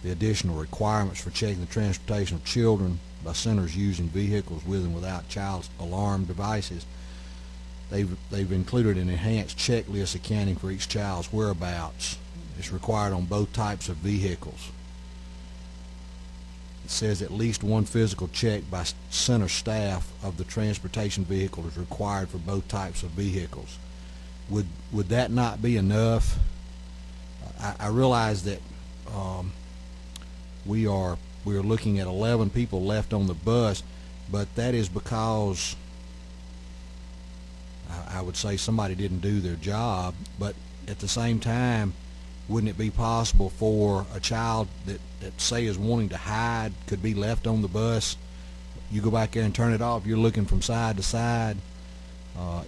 the additional requirements for checking the transportation of children by centers using vehicles with and without child alarm devices. They've included an enhanced checklist accounting for each child's whereabouts. It's required on both types of vehicles. It says at least one physical check by center staff of the transportation vehicle is required for both types of vehicles. Would that not be enough? I realize that we're looking at 11 people left on the bus, but that is because I would say somebody didn't do their job. But at the same time, wouldn't it be possible for a child that say is wanting to hide could be left on the bus? You go back there and turn it off, you're looking from side to side,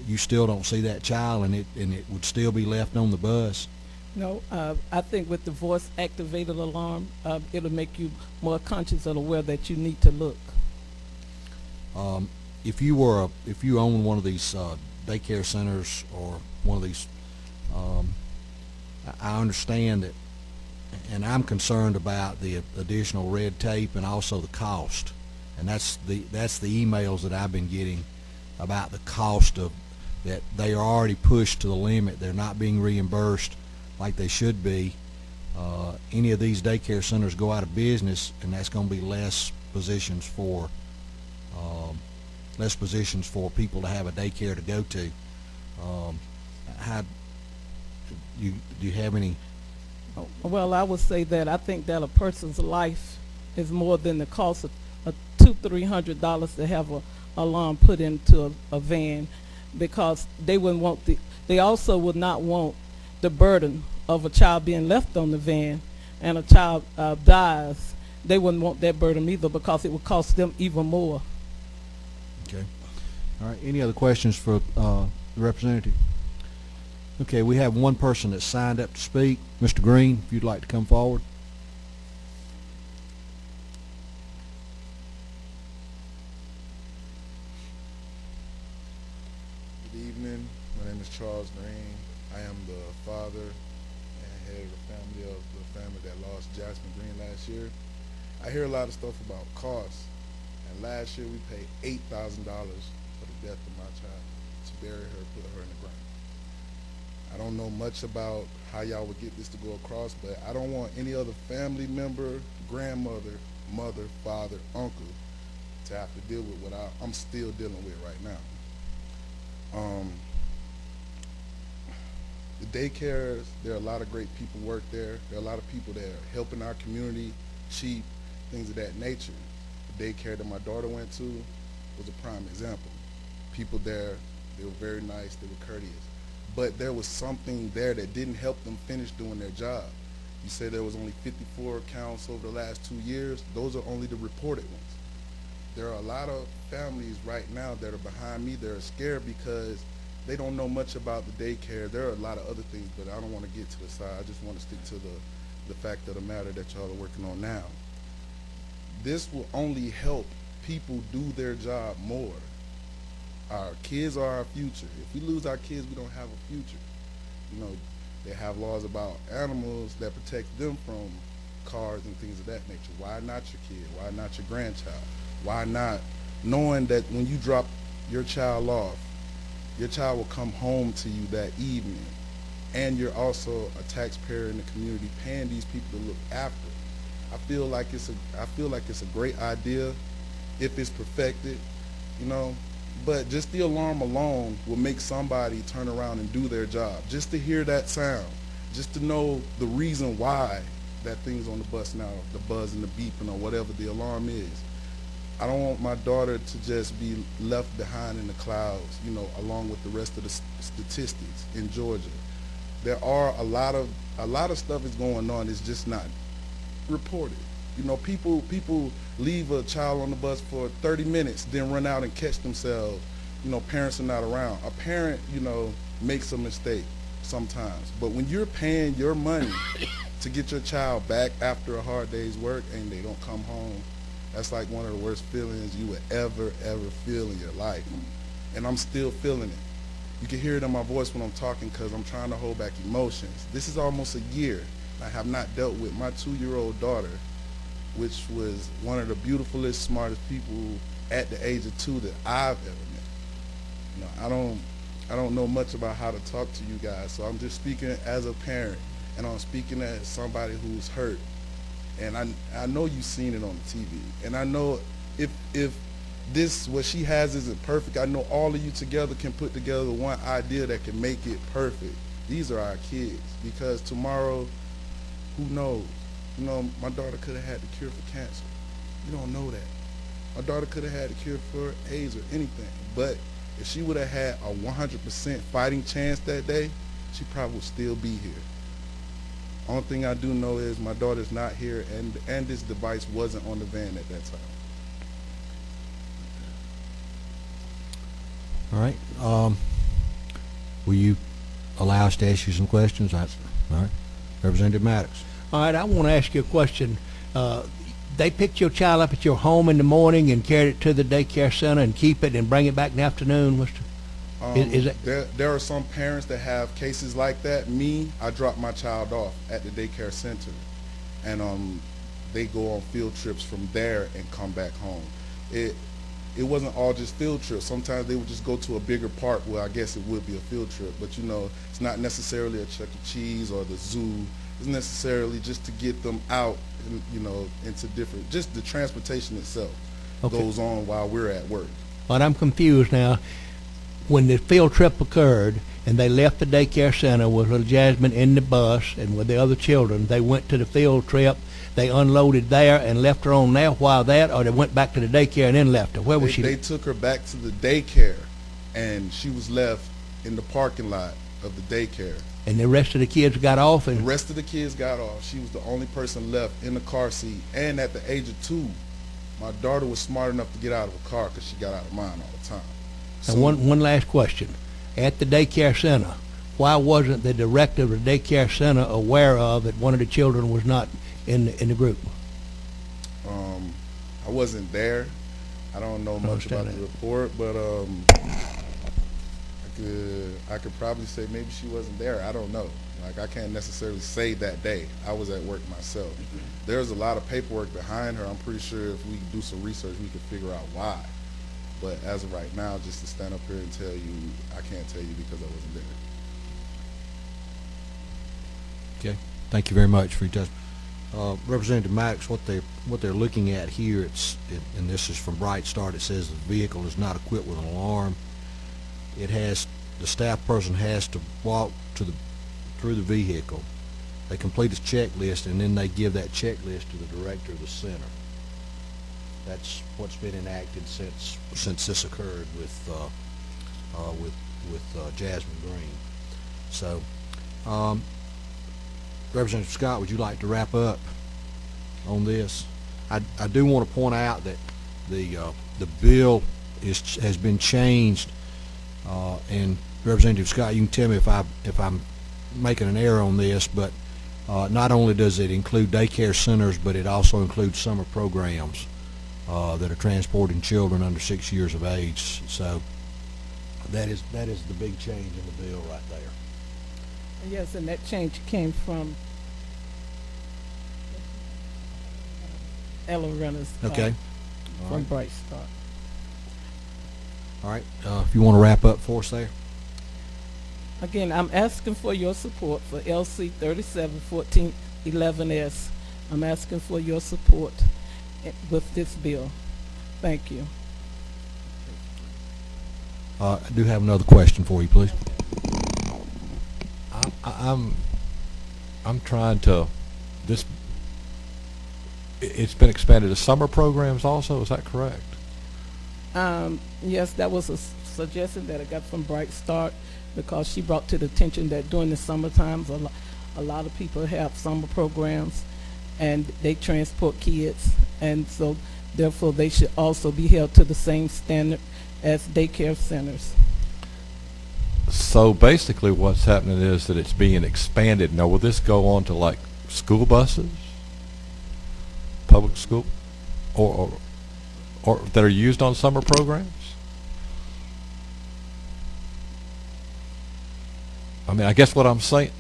you still don't see that child, and it would still be left on the bus. No, I think with the voice activated alarm, it'll make you more conscious and aware that you need to look. If you own one of these daycare centers or one of these, I understand that, and I'm concerned about the additional red tape and also the cost, and that's the emails that I've been getting about the cost of that. They are already pushed to the limit. They're not being reimbursed like they should be. Any of these daycare centers go out of business, and that's going to be less positions for people to have a daycare to go to. Do you have any? Well, I would say that I think that a person's life is more than the cost of $200-300 to have a alarm put into a van, because they wouldn't want they also would not want the burden of a child being left on the van and a child dies. They wouldn't want that burden either, because it would cost them even more. Okay. All right, any other questions for the representative? Okay, we have one person that's signed up to speak. Mr. Green, if you'd like to come forward. Good evening. My name is Charles Green. I am the father and head of the family that lost Jasmine Green last year. I hear a lot of stuff about costs, and last year we paid $8,000 for the death of my child, to bury her, put her in the ground. I don't know much about how y'all would get this to go across, but I don't want any other family member, grandmother, mother, father, uncle to have to deal with what I'm still dealing with right now. The daycares, there are a lot of great people work there. There are a lot of people that are helping our community, cheap, things of that nature. The daycare that my daughter went to was a prime example. People there, they were very nice, they were courteous. But there was something there that didn't help them finish doing their job. You say there was only 54 counts over the last 2 years. Those are only the reported ones. There are a lot of families right now that are behind me. They're scared because they don't know much about the daycare. There are a lot of other things, but I don't want to get to the side. I just want to stick to the fact of the matter that y'all are working on now. This will only help people do their job more. Our kids are our future. If we lose our kids, we don't have a future. You know, they have laws about animals that protect them from cars and things of that nature. Why not your kid? Why not your grandchild? Why not knowing that when you drop your child off, your child will come home to you that evening, and you're also a taxpayer in the community paying these people to look after. I feel like it's a great idea if it's perfected, you know. But just the alarm alone will make somebody turn around and do their job. Just to hear that sound, just to know the reason why that thing's on the bus now, the buzz and the beeping or whatever the alarm is. I don't want my daughter to just be left behind in the clouds, you know, along with the rest of the statistics in Georgia. There are a lot of stuff is going on. It's just not reported. You know, people leave a child on the bus for 30 minutes, then run out and catch themselves. You know, parents are not around. A parent, you know, makes a mistake sometimes. But when you're paying your money to get your child back after a hard day's work and they don't come home, that's like one of the worst feelings you would ever feel in your life. And I'm still feeling it. You can hear it in my voice when I'm talking because I'm trying to hold back emotions. This is almost a year. I have not dealt with my 2-year-old daughter, which was one of the beautifulest, smartest people at the age of 2 that I've ever met. You know, I don't know much about how to talk to you guys, so I'm just speaking as a parent, and I'm speaking as somebody who's hurt. And I know you've seen it on the TV, and I know if this, what she has isn't perfect, I know all of you together can put together one idea that can make it perfect. These are our kids, because tomorrow, who knows? You know, my daughter could have had the cure for cancer. You don't know that. My daughter could have had the cure for AIDS or anything. But if she would have had a 100% fighting chance that day, she probably would still be here. Only thing I do know is my daughter's not here, and this device wasn't on the van at that time. All right. Will you allow us to ask you some questions? All right. Representative Maddox. All right, I want to ask you a question. They picked your child up at your home in the morning and carried it to the daycare center and keep it and bring it back in the afternoon, Mr. There are some parents that have cases like that. Me, I drop my child off at the daycare center, and they go on field trips from there and come back home. It wasn't all just field trips. Sometimes they would just go to a bigger park where I guess it would be a field trip, but you know, it's not necessarily a Chuck E. Cheese or the zoo. It's necessarily just to get them out, you know, into different, just the transportation itself goes on while we're at work. But I'm confused now. When the field trip occurred and they left the daycare center with little Jasmine in the bus and with the other children, they went to the field trip, they unloaded there and left her on there while that, or they went back to the daycare and then left her? Where was she? They took her back to the daycare, and she was left in the parking lot of the daycare. And the rest of the kids got off? And the rest of the kids got off. She was the only person left in the car seat. And at the age of 2, my daughter was smart enough to get out of a car because she got out of mine all the time. And one last question. At the daycare center, why wasn't the director of the daycare center aware of that one of the children was not in the group? I wasn't there. I don't know much understand about the that. report, but I could probably say maybe she wasn't there. I don't know. Like, I can't necessarily say that day. I was at work myself. There's a lot of paperwork behind her. I'm pretty sure if we do some research, we could figure out why. But as of right now, just to stand up here and tell you, I can't tell you because I wasn't there. Okay. Thank you very much for your testimony. Representative Maddox, what they're looking at here, and this is from Bright Start. It says the vehicle is not equipped with an alarm. The staff person has to walk through the vehicle. They complete a checklist, and then they give that checklist to the director of the center. That's what's been enacted since this occurred with Jasmine Green. So, Representative Scott, would you like to wrap up on this? I do want to point out that the bill has been changed, and Representative Scott, you can tell me if I'm making an error on this, but not only does it include daycare centers, but it also includes summer programs that are transporting children under 6 years of age. So that is the big change in the bill right there. Yes, and that change came from Ella Renner's Okay. from Bright Start. All right. If you want to wrap up for us there. Again, I'm asking for your support for LC 371411S. I'm asking for your support with this bill. Thank you. I do have another question for you, please. I'm trying to it's been expanded to summer programs also, is that correct? Yes, that was a suggestion that I got from Bright Start, because she brought to the attention that during the summer times a lot of people have summer programs and they transport kids, and so therefore they should also be held to the same standard as daycare centers. So basically what's happening is that it's being expanded. Now, will this go on to like school buses, public school, or that are used on summer programs? I mean, I guess what I'm saying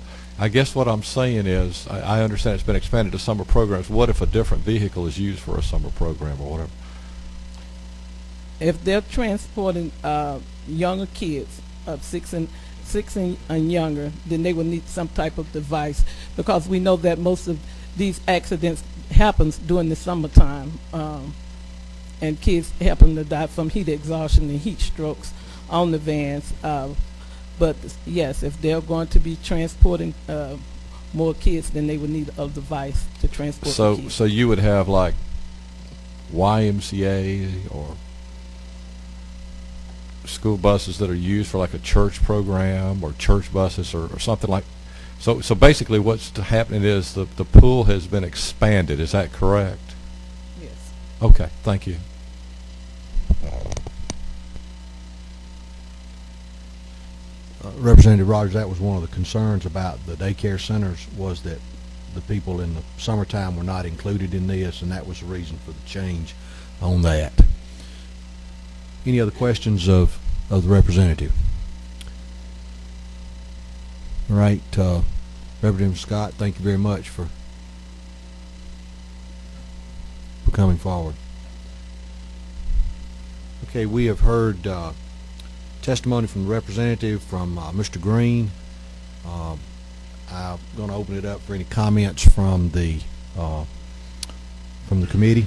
is, I understand it's been expanded to summer programs. What if a different vehicle is used for a summer program or whatever? If they're transporting younger kids of six and younger, then they will need some type of device, because we know that most of these accidents happens during the summertime, and kids happen to die from heat exhaustion and heat strokes on the vans. But yes, if they're going to be transporting more kids, then they would need a device to transport the kids. So you would have like YMCA or school buses that are used for like a church program, or church buses or something like. So basically what's happening is the pool has been expanded. Is that correct? Yes. Okay, thank you. Representative Rogers, that was one of the concerns about the daycare centers, was that the people in the summertime were not included in this, and that was the reason for the change on that. Any other questions of the representative? All right, Representative Scott, thank you very much for coming forward. Okay, we have heard testimony from the representative, from Mr. Green. I'm going to open it up for any comments from the committee.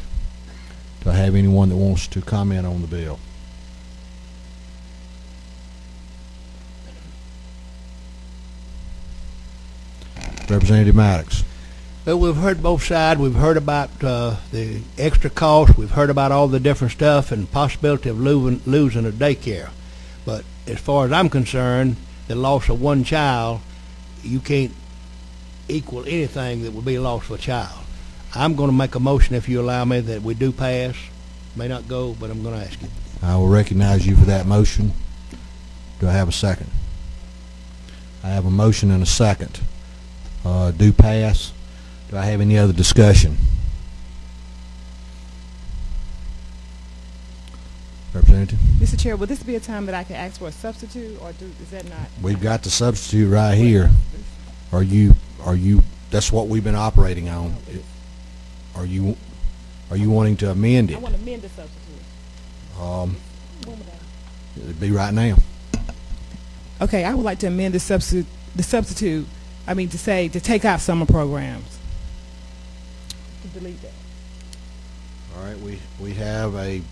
Do I have anyone that wants to comment on the bill? Representative Maddox. Well, we've heard both sides. We've heard about the extra cost. We've heard about all the different stuff and possibility of losing a daycare. But as far as I'm concerned, the loss of one child, you can't equal anything that would be a loss of a child. I'm going to make a motion, if you allow me, that we do pass. May not go, but I'm going to ask you. I will recognize you for that motion. Do I have a second? I have a motion and a second. Do pass. Do I have any other discussion? Representative? Mr. Chair, will this be a time that I can ask for a substitute, or is that not? We've got the substitute right here. Are you, that's what we've been operating on. Are you wanting to amend I it? want to amend the substitute. When would I- It'd be right now. Okay, I would like to amend the substitute, I mean, to take out summer programs. To delete that. All right, we have an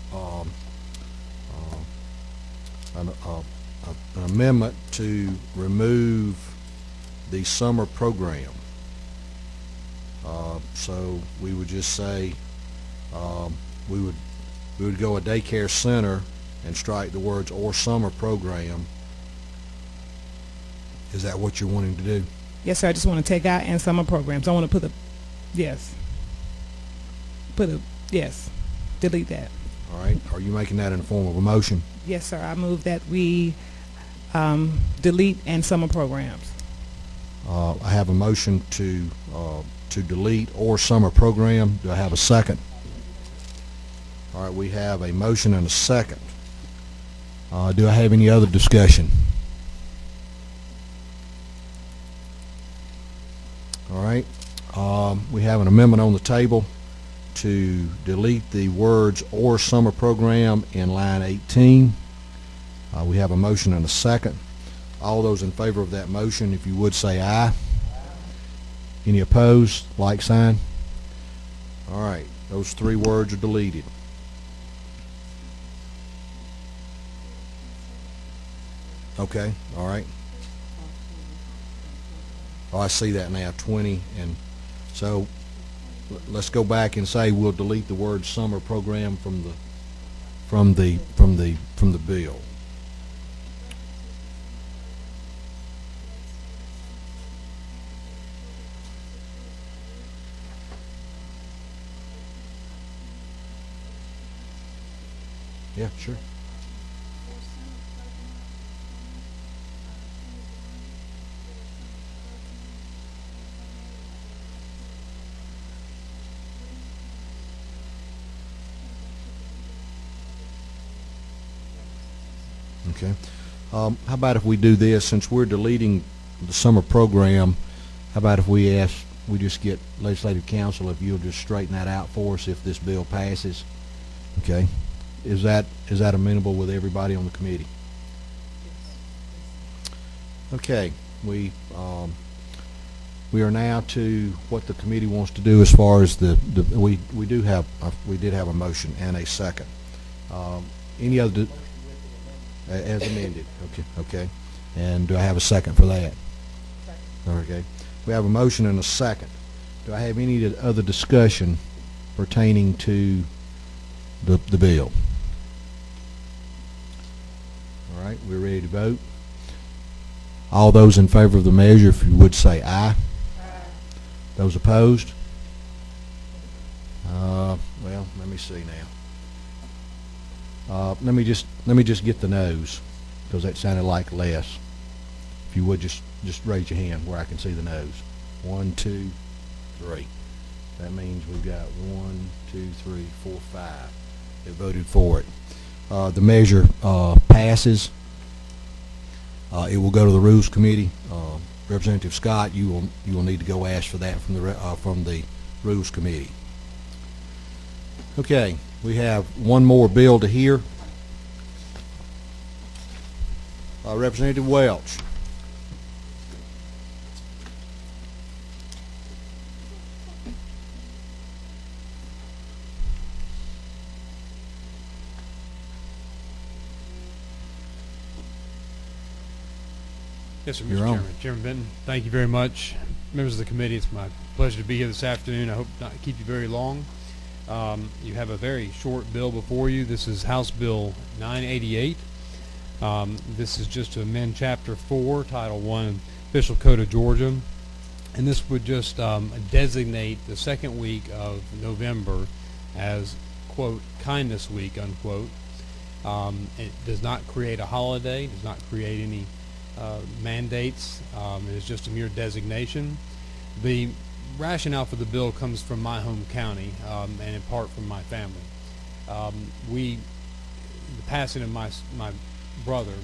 amendment to remove the summer program. So we would just say we would go a daycare center and strike the words "or summer program." Is that what you're wanting to do? Yes, sir, I just want to take out and summer programs. I want to yes, delete that. All right. Are you making that in the form of a motion? Yes, sir, I move that we delete and summer programs. I have a motion to delete or summer program. Do I have a second? All right, we have a motion and a second. Do I have any other discussion? All right. We have an amendment on the table to delete the words "or summer program" in line 18. We have a motion and a second. All those in favor of that motion, if you would say aye. Any opposed? Like sign. All right. Those three words are deleted. Okay. All right. Oh, I see that now. 20, and so let's go back and say we'll delete the word "summer program" from the bill. Yeah, sure. Okay. How about if we do this, since we're deleting the summer program, how about if we just get Legislative Council, if you'll just straighten that out for us if this bill passes? Okay. Is that amenable with everybody on the committee? Okay. We are now to what the committee wants to do as far as we did have a motion and a second. Any other as amended? Okay. And do I have a second for that? Okay. We have a motion and a second. Do I have any other discussion pertaining to the bill? All right, we're ready to vote. All those in favor of the measure, if you would say aye. Aye. Those opposed? Well, let me see now. Let me just get the noes, because that sounded like less. If you would just raise your hand where I can see the noes. 1, 2, 3. That means we've got 1, 2, 3, 4, 5 that voted for it. The measure passes. It will go to the Rules Committee. Representative Scott, you will need to go ask for that from the Rules Committee. Okay, we have one more bill to hear. Representative Welch. Yes, sir, Mr. You're on. Chairman. Chairman Benton, thank you very much. Members of the committee, it's my pleasure to be here this afternoon. I hope not to keep you very long. You have a very short bill before you. This is House Bill 988. This is just to amend Chapter 4, Title 1, Official Code of Georgia. And this would just designate the second week of November as, quote, Kindness Week, unquote. It does not create a holiday, does not create any mandates. It is just a mere designation. The rationale for the bill comes from my home county and in part from my family. The passing of my brother,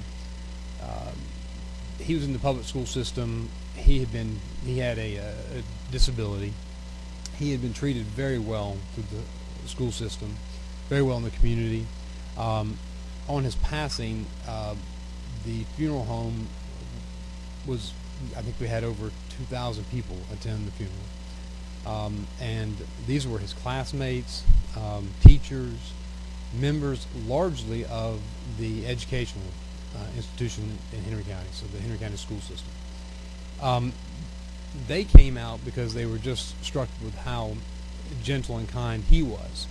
he was in the public school system. He had a disability. He had been treated very well through the school system, very well in the community. On his passing, the funeral home was, I think we had over 2,000 people attend the funeral. And these were his classmates, teachers, members largely of the educational institution in Henry County, so the Henry County school system. They came out because they were just struck with how gentle and kind he was.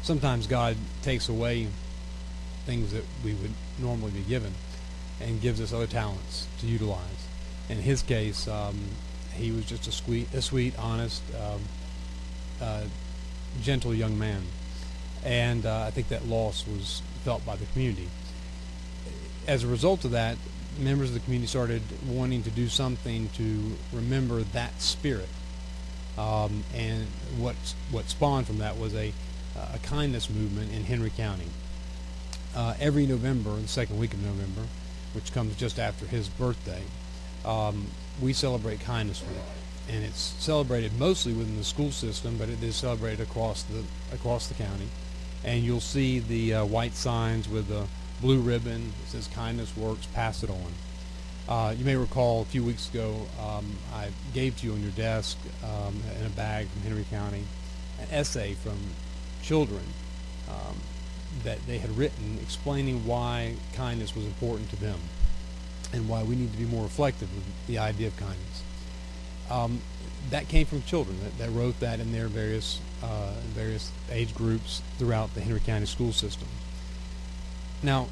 Sometimes God takes away things that we would normally be given and gives us other talents to utilize. In his case, he was just a sweet, honest, gentle young man. And I think that loss was felt by the community. As a result of that, members of the community started wanting to do something to remember that spirit. And what spawned from that was a kindness movement in Henry County. Every November, the second week of November, which comes just after his birthday, we celebrate Kindness Week. And it's celebrated mostly within the school system, but it is celebrated across the county. And you'll see the white signs with the blue ribbon that says "Kindness Works, pass it on." You may recall a few weeks ago I gave to you on your desk in a bag from Henry County an essay from children that they had written explaining why kindness was important to them and why we need to be more reflective of the idea of kindness. That came from children that wrote that in their various age groups throughout the Henry County school system. Now,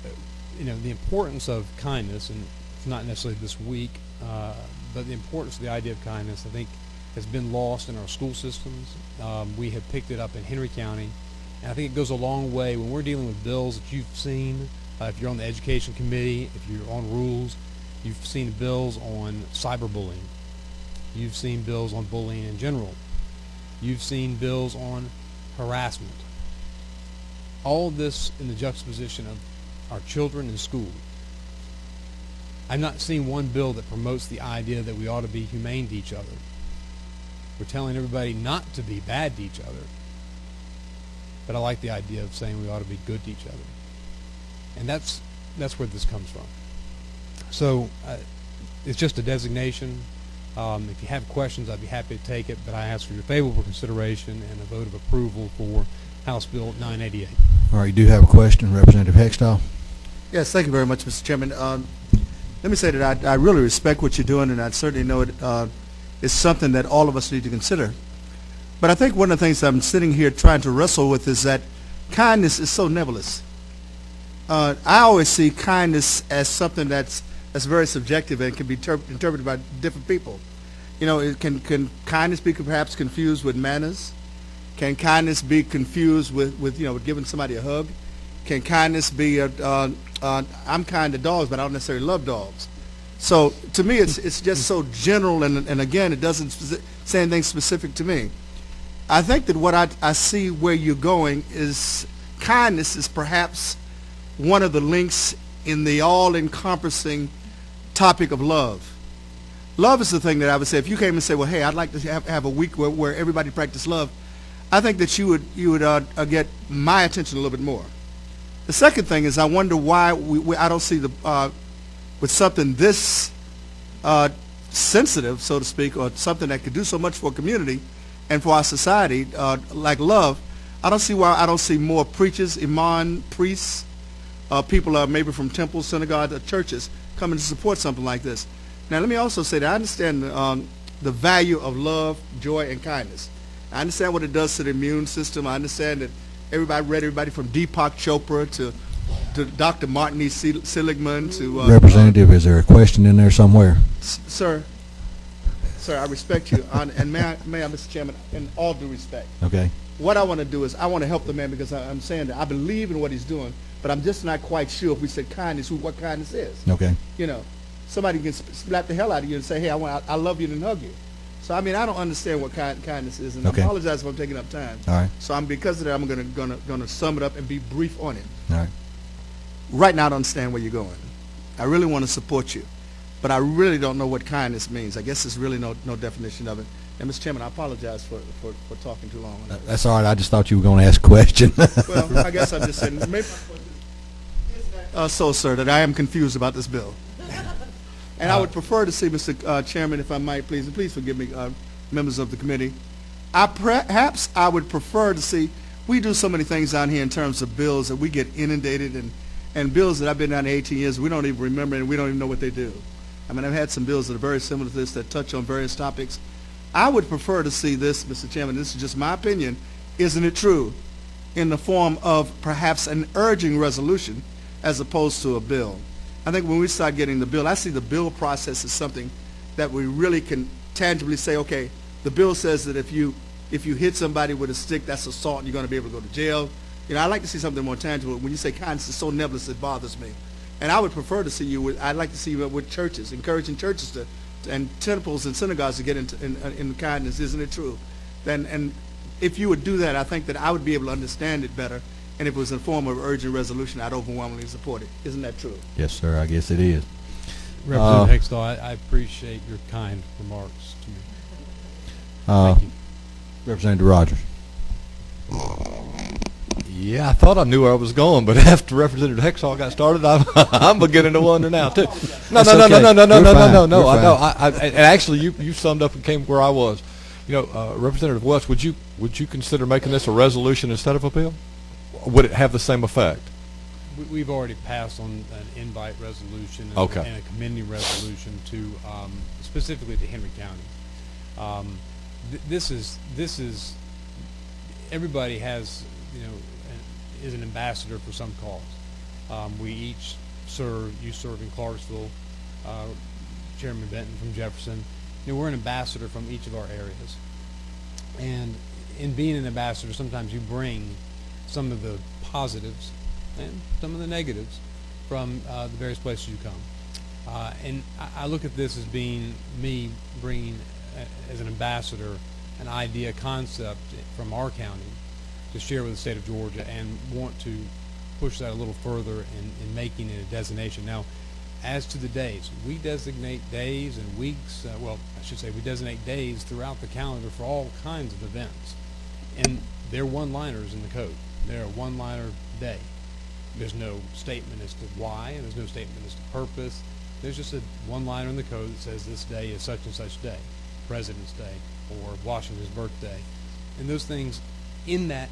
the importance of kindness, and it's not necessarily this week, but the importance of the idea of kindness, I think, has been lost in our school systems. We have picked it up in Henry County, and I think it goes a long way when we're dealing with bills that you've seen. If you're on the education committee, if you're on rules, you've seen bills on cyberbullying. You've seen bills on bullying in general. You've seen bills on harassment. All of this in the juxtaposition of our children in school. I've not seen one bill that promotes the idea that we ought to be humane to each other. We're telling everybody not to be bad to each other. But I like the idea of saying we ought to be good to each other. And that's where this comes from. So it's just a designation. If you have questions, I'd be happy to take it, but I ask for your favorable consideration and a vote of approval for House Bill 988. All right, you do have a question, Representative Hextall? Yes, thank you very much, Mr. Chairman. Let me say that I really respect what you're doing, and I certainly know it's something that all of us need to consider. But I think one of the things I'm sitting here trying to wrestle with is that kindness is so nebulous. I always see kindness as something that's very subjective and can be interpreted by different people. Can kindness be perhaps confused with manners? Can kindness be confused with giving somebody a hug? Can kindness be I'm kind to dogs, but I don't necessarily love dogs. So to me, it's just so general, and again, it doesn't say anything specific to me. I think that what I see where you're going is kindness is perhaps one of the links in the all-encompassing topic of love. Love is the thing that I would say, if you came and say, well, hey, I'd like to have a week where everybody practice love, I think that you would get my attention a little bit more. The second thing is I wonder why I don't see with something this sensitive, so to speak, or something that could do so much for a community and for our society, like love, I don't see why I don't see more preachers, imam, priests, people maybe from temples, synagogues, or churches coming to support something like this. Now, let me also say that I understand the value of love, joy, and kindness. I understand what it does to the immune system. I understand that everybody from Deepak Chopra to Dr. Martin E. Seligman to... Representative, is there a question in there somewhere? Sir? sir, I respect you, and may I, Mr. Chairman, in all due respect. Okay. What I want to do is I want to help the man because I'm saying that I believe in what he's doing, but I'm just not quite sure if we said kindness, what kindness is. Okay. You know, somebody can slap the hell out of you and say, hey, I love you and hug you. So, I mean, I don't understand what kindness is, and Okay. I apologize if I'm taking up time. All right. So because of that, I'm gonna sum it up and be brief on it. All right. Right now, I don't understand where you're going. I really want to support you, but I really don't know what kindness means. I guess there's really no definition of it. And Mr. Chairman, I apologize for talking too long on that. That's all right. I just thought you were going to ask a question. Well, I guess I'm just saying. Maybe so, sir, that I am confused about this bill. And I would prefer to see, Mr. Chairman, if I might, please, and please forgive me, members of the committee. Perhaps I would prefer to see, we do so many things down here in terms of bills that we get inundated, and bills that I've been down here 18 years, we don't even remember and we don't even know what they do. I mean, I've had some bills that are very similar to this that touch on various topics. I would prefer to see this, Mr. Chairman, this is just my opinion, isn't it true, in the form of perhaps an urging resolution as opposed to a bill. I think when we start getting the bill, I see the bill process as something that we really can tangibly say, okay, the bill says that if you hit somebody with a stick, that's assault, and you're going to be able to go to jail. You know, I like to see something more tangible. When you say kindness is so nebulous, it bothers me. And I would prefer to see you with, I'd like to see you with churches, encouraging churches to, and temples and synagogues to get in kindness, isn't it true? And if you would do that, I think that I would be able to understand it better. And if it was in the form of urgent resolution, I'd overwhelmingly support it. Isn't that true? Yes, sir. I guess it is. Representative Hextall, I appreciate your kind remarks to me. Thank you. Representative Rogers. Yeah, I thought I knew where I was going, but after Representative Hexall got started, I'm beginning to wonder now too. No. And actually, you summed up and came where I was. You know, Representative Welch, would you consider making this a resolution instead of a bill? Would it have the same effect? We've already passed on an invite resolution and, Okay. and a commending resolution to specifically to Henry County. This is everybody has, you know, is an ambassador for some cause. We each serve. You serve in Clarksville, Chairman Benton from Jefferson. You know, we're an ambassador from each of our areas, and in being an ambassador, sometimes you bring some of the positives and some of the negatives from the various places you come. And I look at this as being me bringing, as an ambassador, an idea, concept from our county to share with the state of Georgia, and want to push that a little further in making it a designation. Now, as to the days, we designate days and weeks, well, I should say we designate days throughout the calendar for all kinds of events. And they're one-liners in the code. They're a one-liner day. There's no statement as to why, and there's no statement as to purpose. There's just a one-liner in the code that says this day is such and such day, President's Day or Washington's birthday. And those things in the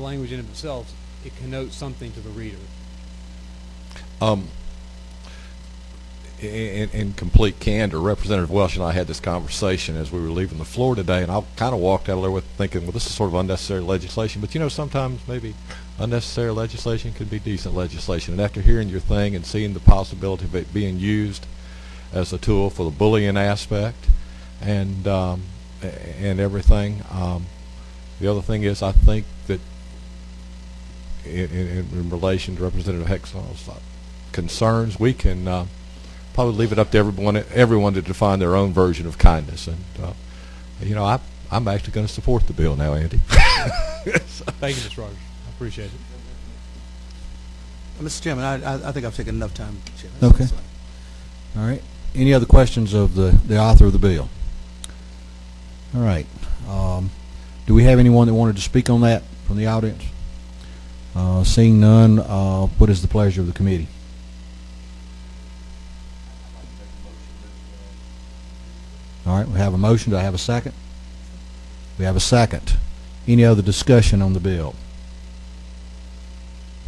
language in of itself, it connotes something to the reader. In complete candor, Representative Welch and I had this conversation as we were leaving the floor today, and I kind of walked out of there with thinking, well, this is sort of unnecessary legislation. But, you know, sometimes maybe unnecessary legislation could be decent legislation. And after hearing your thing and seeing the possibility of it being used as a tool for the bullying aspect and everything, the other thing is I think that in relation to Representative Hexall's concerns, we can probably leave it up to everyone to define their own version of kindness. And you know, I'm actually going to support the bill now, Andy. Thank you, Mr. Rogers. I appreciate it. Mr. Chairman, I think I've taken enough time, Chairman. Okay. All right. Any other questions of the author of the bill? All right. Do we have anyone that wanted to speak on that from the audience? Seeing none, what is the pleasure of the committee? All right, we have a motion. Do I have a second? We have a second. Any other discussion on the bill?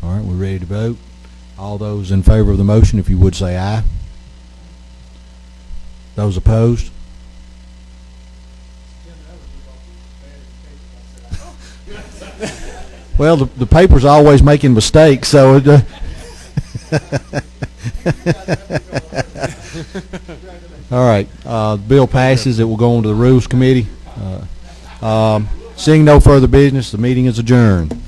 All right, we're ready to vote. All those in favor of the motion, if you would say aye. Those opposed? Well, the paper's always making mistakes, so All right. The bill passes. It will go on to the Rules Committee. Seeing no further business, the meeting is adjourned.